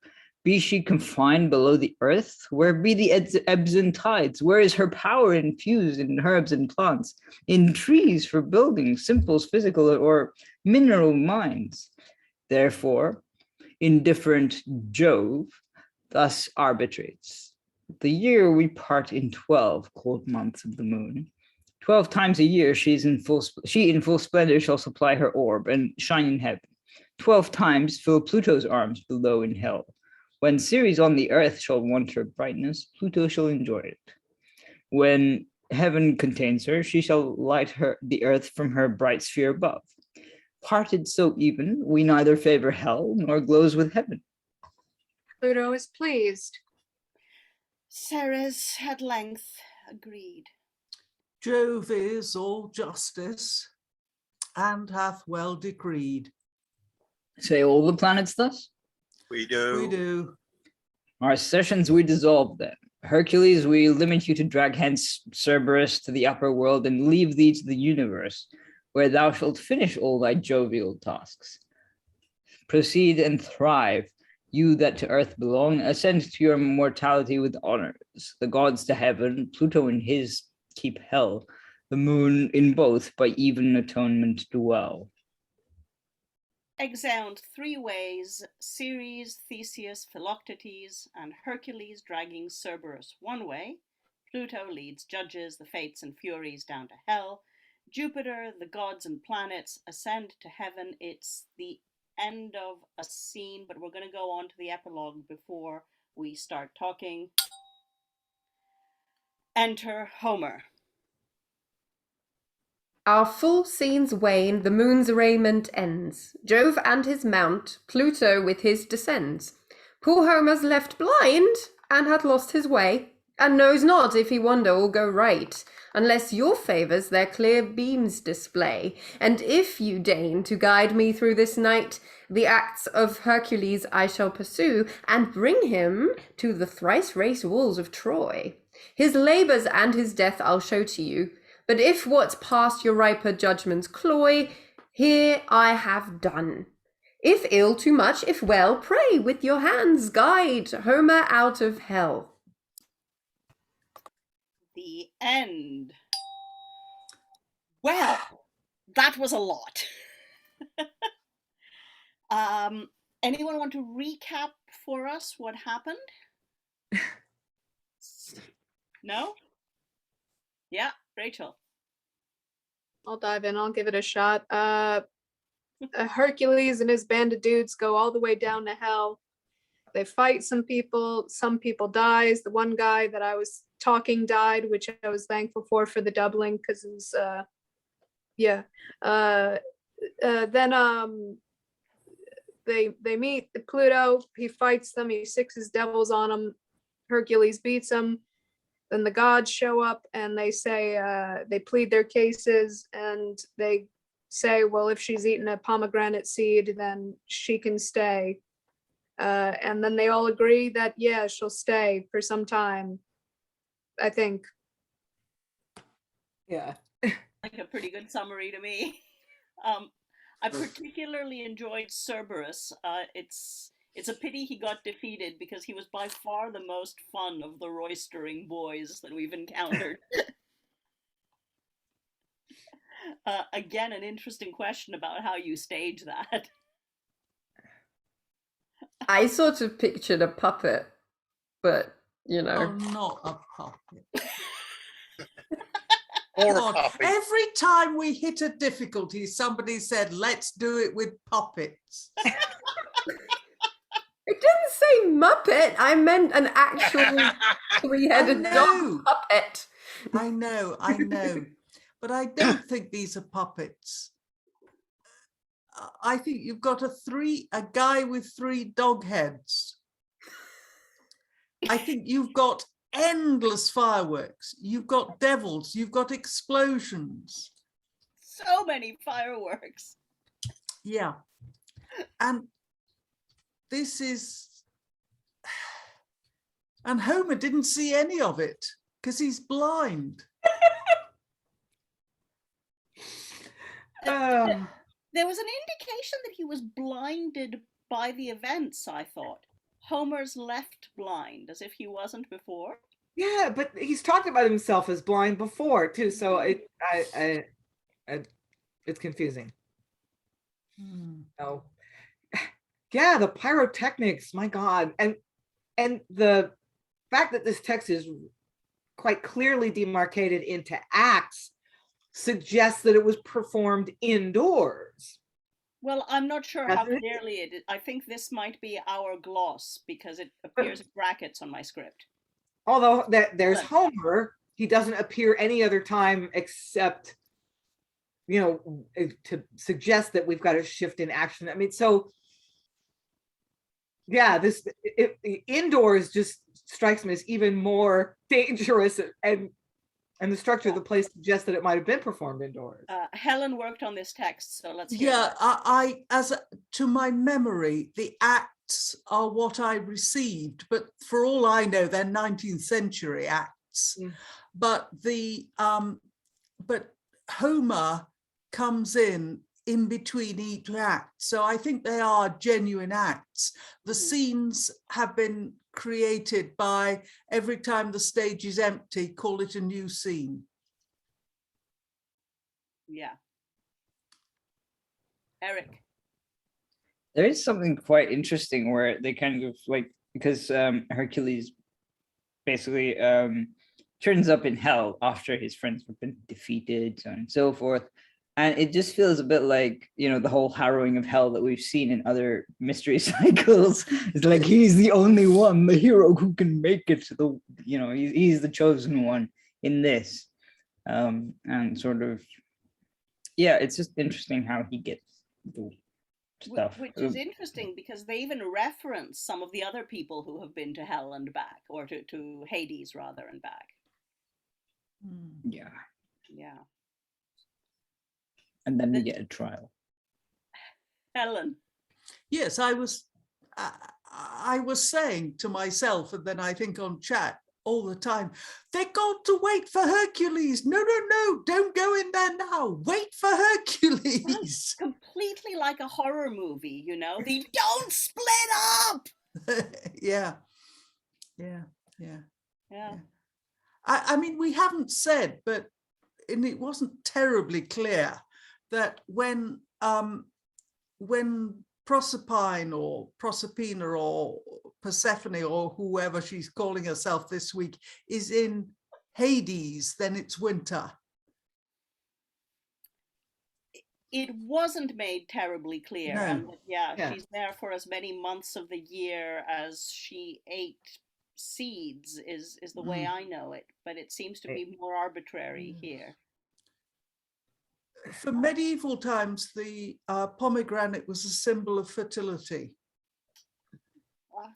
Be she confined below the earth? Where be the ebbs and tides? Where is her power infused in herbs and plants, in trees for building, simples, physical or mineral mines? Therefore, indifferent Jove thus arbitrates. The year we part in 12 cold months of the moon. 12 times a year she in full splendor shall supply her orb and shine in heaven. 12 times fill Pluto's arms below in hell. When Ceres on the earth shall want her brightness, Pluto shall enjoy it. When heaven contains her, she shall light the earth from her bright sphere above. Parted so even, we neither favor hell nor glows with heaven. Pluto is pleased. Ceres at length agreed. Jove is all justice, and hath well decreed. Say all the planets thus? We do. We do. Our sessions we dissolve then. Hercules, we limit you to drag hence Cereberus to the upper world and leave thee to the universe, where thou shalt finish all thy jovial tasks. Proceed and thrive, you that to earth belong, ascend to your mortality with honors, the gods to heaven, Pluto in his keep hell, the moon in both by even atonement dwell. Exeunt 3 ways, Ceres, Theseus, Philoctetes, and Hercules dragging Cerberus 1 way. Pluto leads judges, the fates and furies down to hell. Jupiter, the gods and planets ascend to heaven. It's the end of a scene, but we're going to go on to the epilogue before we start talking. Enter Homer. Our full scenes wane, the moon's arrayment ends. Jove and his mount, Pluto with his descends. Poor Homer's left blind, and hath lost his way, and knows not if he wander or go right, unless your favours their clear beams display. And if you deign to guide me through this night, the acts of Hercules I shall pursue, and bring him to the thrice-raced walls of Troy. His labours and his death I'll show to you. But if what's past your riper judgments cloy, here I have done. If ill, too much, if well, pray with your hands guide Homer out of hell. The end. Well, that was a lot. Anyone want to recap for us what happened? No? Yeah, Rachel. I'll dive in. I'll give it a shot. Hercules and his band of dudes go all the way down to hell. They fight some people. Some people dies. The one guy that I was talking died, which I was thankful for the doubling because it was, then they meet Pluto. He fights them. He sixes devils on them. Hercules beats him. Then the gods show up and they say, they plead their cases and they say, well, if she's eaten a pomegranate seed, then she can stay. And then they all agree that, yeah, she'll stay for some time, I think. Yeah. Like a pretty good summary to me. I particularly enjoyed Cereberus. It's a pity he got defeated because he was by far the most fun of the roistering boys that we've encountered. Again, an interesting question about how you stage that. I sort of pictured a puppet, but you know. Oh, not a puppet. Or a God, puppy. every time we hit a difficulty, somebody said, let's do it with puppets. It didn't say Muppet. I meant an actual three-headed dog puppet. I know. But I don't think these are puppets. I think you've got a guy with 3 dog heads. I think you've got endless fireworks. You've got devils. You've got explosions. So many fireworks. Yeah. And this is... And Homer didn't see any of it because he's blind. There was an indication that he was blinded by the events, I thought. Homer's left blind, as if he wasn't before. Yeah, but he's talked about himself as blind before too, so it's confusing. Oh, yeah, the pyrotechnics, my God, and the fact that this text is quite clearly demarcated into acts suggests that it was performed indoors. Well, I'm not sure how clearly it is. I think this might be our gloss because it appears in brackets on my script. Although there's Homer, he doesn't appear any other time except, you know, to suggest that we've got a shift in action. I mean, so yeah, indoors just strikes me as even more dangerous, and the structure of the place suggests that it might have been performed indoors. Helen worked on this text, so let's hear Yeah, to my memory, the acts are what I received, but for all I know, they're 19th century acts. But but Homer comes in between each act, so I think they are genuine acts. The scenes have been created by every time the stage is empty, call it a new scene. Yeah. Eric. There is something quite interesting where they kind of like, because Hercules basically turns up in hell after his friends have been defeated, so on and so forth. And it just feels a bit like, you know, the whole harrowing of hell that we've seen in other mystery cycles. It's like he's the only one, the hero who can make it to the, you know, he's the chosen one in this. And sort of, yeah, it's just interesting how he gets the stuff. Which is interesting because they even reference some of the other people who have been to hell and back, or to Hades rather and back. Yeah. Yeah. And then we get a trial. Helen. Yes, I was saying to myself, and then I think on chat all the time, they're going to wait for Hercules. No, don't go in there now. Wait for Hercules. Well, completely like a horror movie, you know. They don't split up. Yeah. I mean, we haven't said, but it wasn't terribly clear that when Proserpine or Proserpina or Persephone or whoever she's calling herself this week is in Hades, then it's winter. It wasn't made terribly clear. No. And yeah, she's there for as many months of the year as she ate seeds is the way I know it, but it seems to be more arbitrary here. For medieval times, the pomegranate was a symbol of fertility. I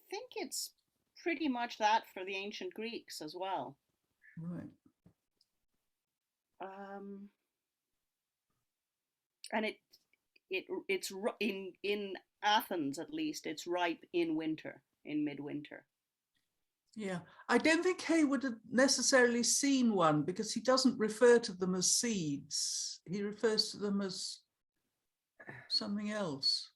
think it's pretty much that for the ancient Greeks as well. Right. And it's in Athens, at least, it's ripe in winter, in midwinter. Yeah, I don't think Heywood had necessarily seen one because he doesn't refer to them as seeds. He refers to them as something else.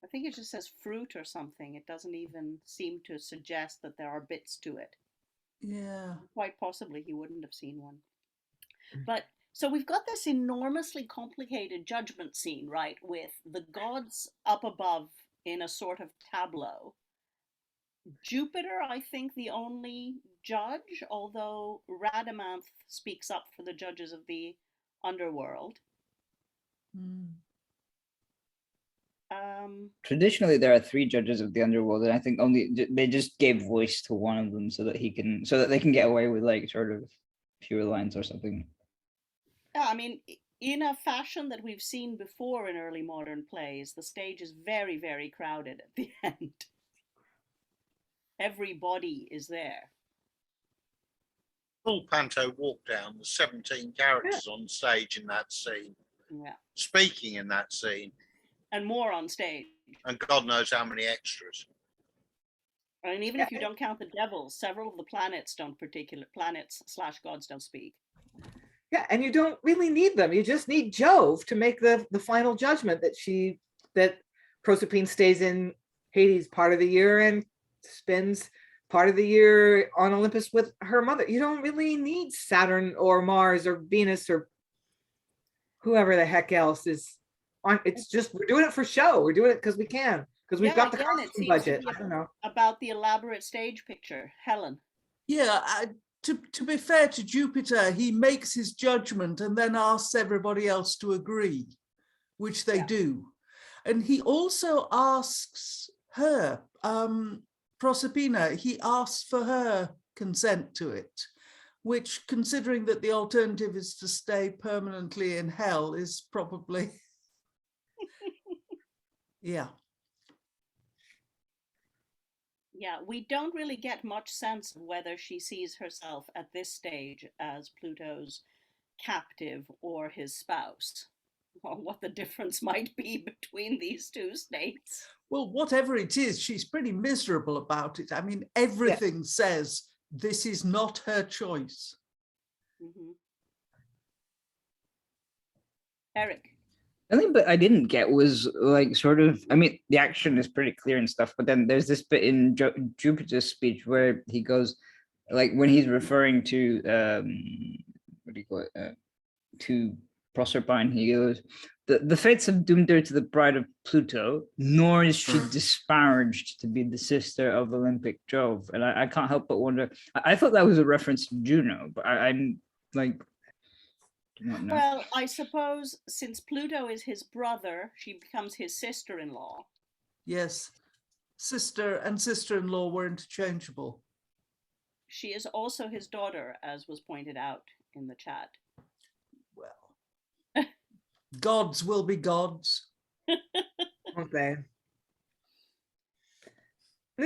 I think it just says fruit or something. It doesn't even seem to suggest that there are bits to it. Yeah. Quite possibly he wouldn't have seen one. But so we've got this enormously complicated judgment scene, right, with the gods up above in a sort of tableau. Jupiter, I think, the only judge, although Rhadamanth speaks up for the judges of the underworld. Traditionally, there are 3 judges of the underworld, and I think only they just gave voice to one of them so that they can get away with like sort of fewer lines or something. Yeah, I mean, in a fashion that we've seen before in early modern plays, the stage is very, very crowded at the end. Everybody is there. Full panto walk down, the 17 characters on stage in that scene, Yeah. speaking in that scene, And more on stage. and God knows how many extras. And even if you don't count the devils, several of the planets / gods don't speak. Yeah, and you don't really need them. You just need Jove to make the final judgment that Proserpine stays in Hades part of the year and spends part of the year on Olympus with her mother. You don't really need Saturn or Mars or Venus or whoever the heck else is on. It's just, we're doing it for show. We're doing it because we can, because we've got the costume budget. I don't know. About the elaborate stage picture. Helen. Yeah, to be fair to Jupiter, he makes his judgment and then asks everybody else to agree, which they do. And he also asks her, Proserpina, he asks for her consent to it, which, considering that the alternative is to stay permanently in hell, is probably, yeah. Yeah, we don't really get much sense of whether she sees herself at this stage as Pluto's captive or his spouse, or what the difference might be between these two states. Well, whatever it is, she's pretty miserable about it. I mean, everything says this is not her choice. Mm-hmm. Eric. I think, but I didn't get was like sort of, I mean, the action is pretty clear and stuff, but then there's this bit in Jupiter's speech where he goes, like when he's referring to, what do you call it, to Proserpine, he goes, the fates have doomed her to the bride of Pluto, nor is she disparaged to be the sister of Olympic Jove. And I can't help but wonder, I thought that was a reference to Juno, but I'm like, well, I suppose since Pluto is his brother, she becomes his sister-in-law. Yes, sister and sister-in-law were interchangeable. She is also his daughter, as was pointed out in the chat. Well, gods will be gods. Won't they?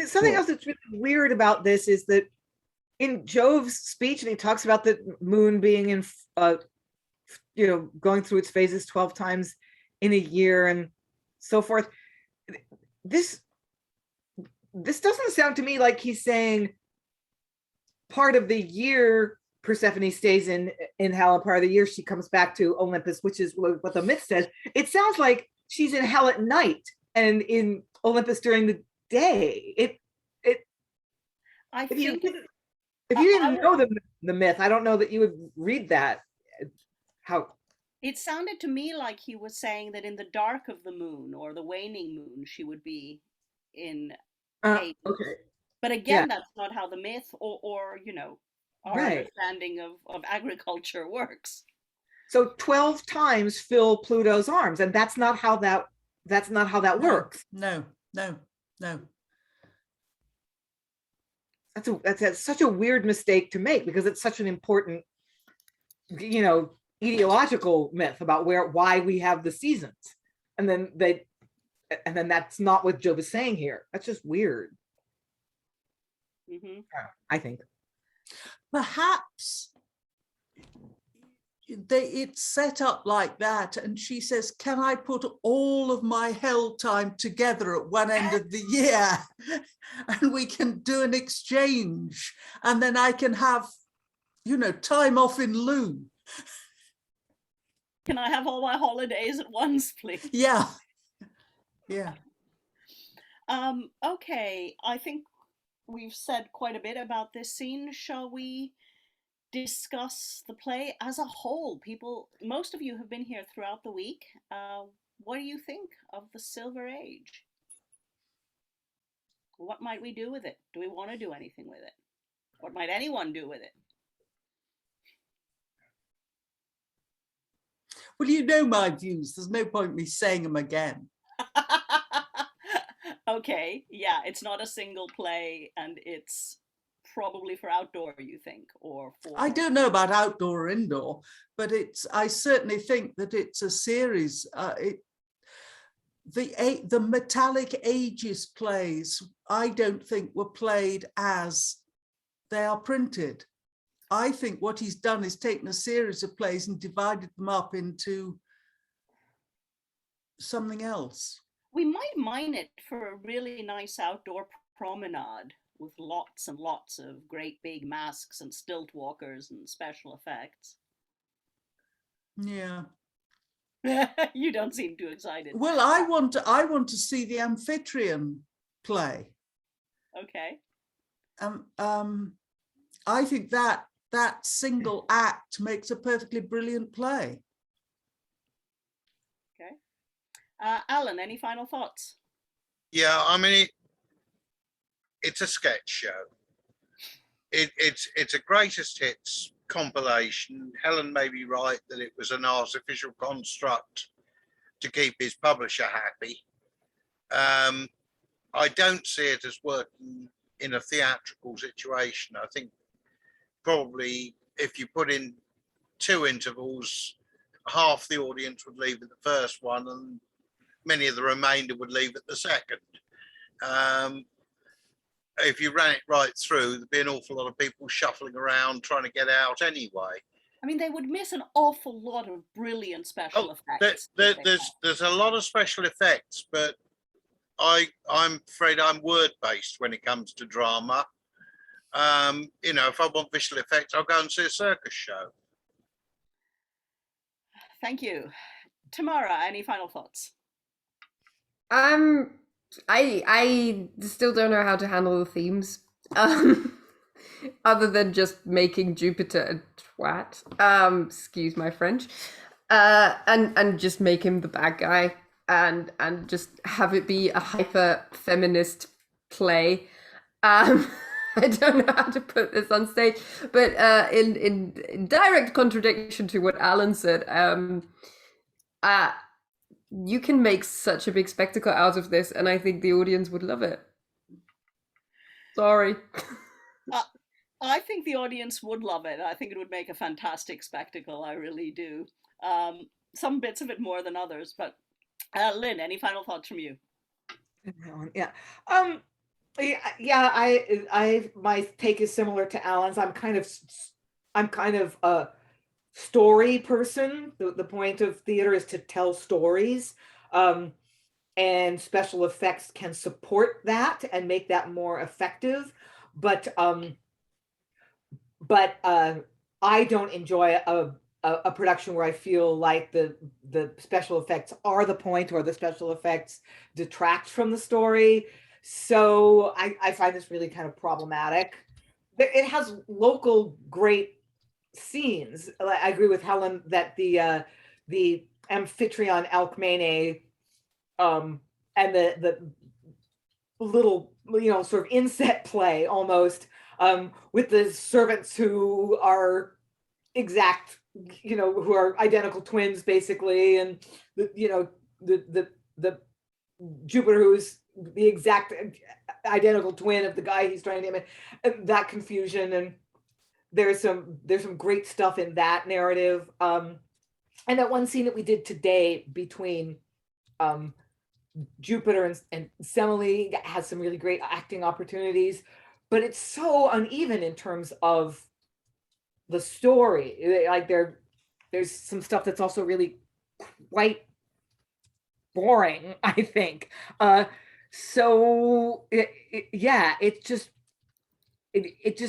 Something else that's really weird about this is that in Jove's speech, and he talks about the moon being in going through its phases 12 times in a year and so forth. This doesn't sound to me like he's saying part of the year Persephone stays in hell and part of the year she comes back to Olympus, which is what the myth says. It sounds like she's in hell at night and in Olympus during the day. If you didn't know the myth, I don't know that you would read that. How it sounded to me like he was saying that in the dark of the moon or the waning moon she would be in Hades. Okay. But again, that's not how the myth or our Right. understanding of agriculture works. So 12 times fill Pluto's arms, and that's not how that works. No. That's such a weird mistake to make because it's such an important, ideological myth about why we have the seasons, and then that's not what Jove is saying here. That's just weird. Mm-hmm. I think perhaps it's set up like that, and she says, can I put all of my hell time together at one end of the year and we can do an exchange, and then I can have time off in lieu. Can I have all my holidays at once, please? Yeah. Okay, I think we've said quite a bit about this scene. Shall we discuss the play as a whole? People, most of you have been here throughout the week. What do you think of the Silver Age? What might we do with it? Do we want to do anything with it? What might anyone do with it? Well, you know my views. There's no point me saying them again. Okay, yeah, it's not a single play, and it's probably for outdoor, you think, or for... I don't know about outdoor or indoor, but I certainly think that it's a series. The Metallic Ages plays, I don't think were played as they are printed. I think what he's done is taken a series of plays and divided them up into something else. We might mine it for a really nice outdoor promenade with lots and lots of great big masks and stilt walkers and special effects. Yeah. You don't seem too excited. Well, I want to see the Amphitryon play. Okay. I think that single act makes a perfectly brilliant play. Okay. Alan, any final thoughts? Yeah, I mean, it's a sketch show. It's a greatest hits compilation. Helen may be right that it was an artificial construct to keep his publisher happy. I don't see it as working in a theatrical situation. I think probably if you put in 2 intervals, half the audience would leave at the first one and many of the remainder would leave at the second. If you ran it right through, there'd be an awful lot of people shuffling around trying to get out anyway. I mean, they would miss an awful lot of brilliant special effects. There's a lot of special effects, but I'm afraid I'm word-based when it comes to drama. If I want visual effects, I'll go and see a circus show. Thank you. Tamara, any final thoughts? I still don't know how to handle the themes, other than just making Jupiter a twat. Excuse my French, and just make him the bad guy, and just have it be a hyper feminist play. I don't know how to put this on stage, but in direct contradiction to what Alan said, you can make such a big spectacle out of this, and I think the audience would love it. Sorry. I think the audience would love it. I think it would make a fantastic spectacle. I really do. Some bits of it more than others, but Lynn, any final thoughts from you? Yeah. I my take is similar to Alan's. I'm kind of a story person. The point of theater is to tell stories, and special effects can support that and make that more effective. But I don't enjoy a production where I feel like the special effects are the point, or the special effects detract from the story. So I find this really kind of problematic. It has local great scenes. I agree with Helen that the Amphitryon Alcmene, and the little, sort of inset play almost, with the servants who are exact, who are identical twins basically, and the Jupiter who's the exact identical twin of the guy he's trying to name it, that confusion. And there's some great stuff in that narrative, and that one scene that we did today between Jupiter and Semele has some really great acting opportunities, but it's so uneven in terms of the story. Like there's some stuff that's also really quite boring, I think. So it just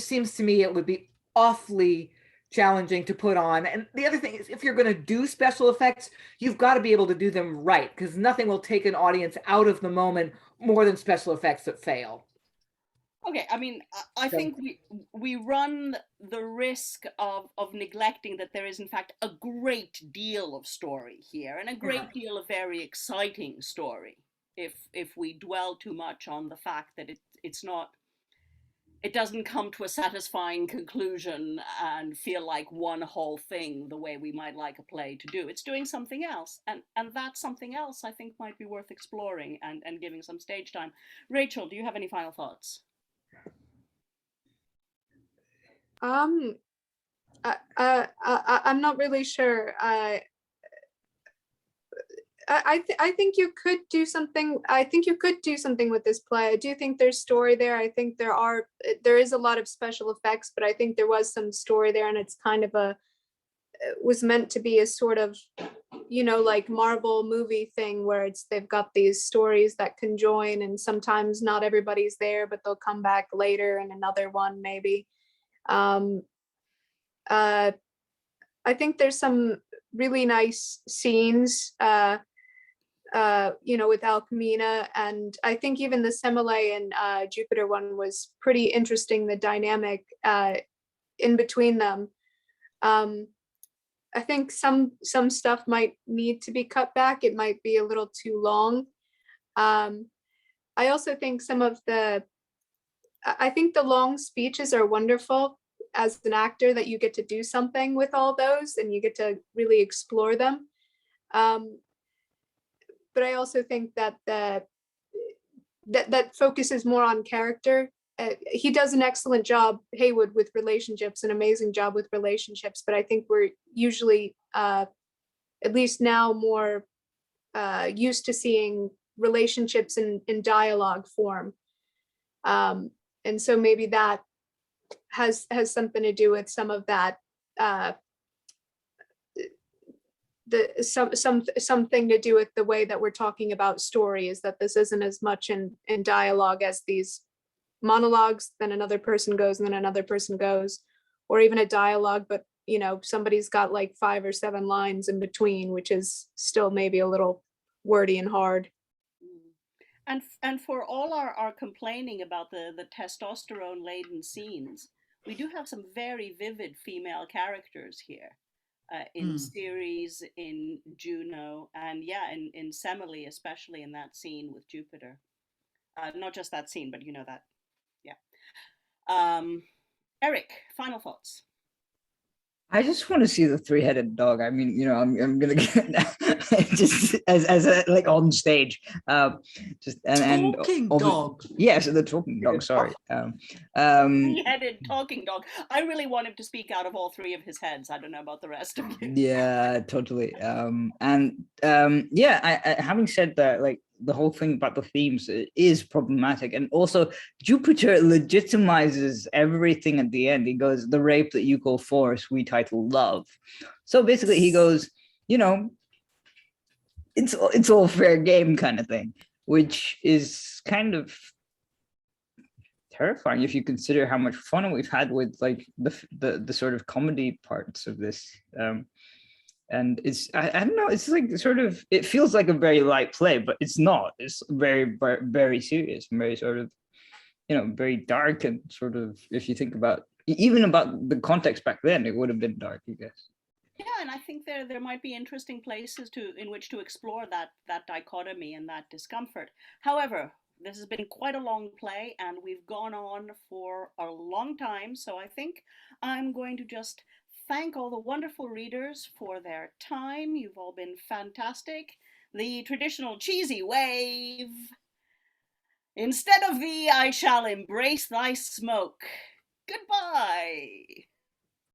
seems to me it would be awfully challenging to put on. And the other thing is, if you're going to do special effects, you've got to be able to do them right, because nothing will take an audience out of the moment more than special effects that fail. Okay, I mean, I think we run the risk of neglecting that there is in fact a great deal of story here, and a great deal of very exciting story. If we dwell too much on the fact that it doesn't come to a satisfying conclusion and feel like one whole thing the way we might like a play to do. It's doing something else, and that something else I think might be worth exploring and giving some stage time. Rachel, do you have any final thoughts? I'm not really sure. I think you could do something. I think you could do something with this play. I do think there's story there. I think there is a lot of special effects, but I think there was some story there, and it's kind of was meant to be a sort of, like Marvel movie thing where they've got these stories that conjoin, and sometimes not everybody's there, but they'll come back later in another one maybe. I think there's some really nice scenes, with Alcmena, and I think even the Semele and Jupiter one was pretty interesting, the dynamic in between them. I think some stuff might need to be cut back. It might be a little too long. I also think I think the long speeches are wonderful as an actor, that you get to do something with all those and you get to really explore them. But I also think that that focuses more on character. He does an excellent job, Heywood, with relationships, an amazing job with relationships, but I think we're usually, at least now, more used to seeing relationships in dialogue form. And so maybe that has something to do with some of that, something to do with the way that we're talking about story, is that this isn't as much in dialogue as these monologues, then another person goes and then another person goes, or even a dialogue, but somebody's got like 5 or 7 lines in between, which is still maybe a little wordy and hard. And for all our complaining about the testosterone laden scenes, we do have some very vivid female characters here, in Ceres, in Juno, and in Semele, especially in that scene with Jupiter. Not just that scene, but that. Eric, final thoughts. I just want to see the 3-headed dog. I mean, I'm gonna get just as a, like, on stage, just and talking dog. Yes, the talking dog. Sorry. 3-headed talking dog. I really want him to speak out of all 3 of his heads. I don't know about the rest of you. Yeah, totally. Having said that, like, the whole thing about the themes is problematic, and also Jupiter legitimizes everything at the end. He goes, "The rape that you call force, we title love." So basically, he goes, it's all fair game kind of thing, which is kind of terrifying if you consider how much fun we've had with, like, the sort of comedy parts of this. And it's, I don't know, it's like sort of, it feels like a very light play, but it's not. It's very, very serious, and very sort of, very dark, and sort of, if you think about, even about the context back then, it would have been dark, I guess. Yeah, and I think there might be interesting places in which to explore that dichotomy and that discomfort. However, this has been quite a long play, and we've gone on for a long time, so I think I'm going to just thank all the wonderful readers for their time. You've all been fantastic. The traditional cheesy wave. Instead of thee, I shall embrace thy smoke. Goodbye.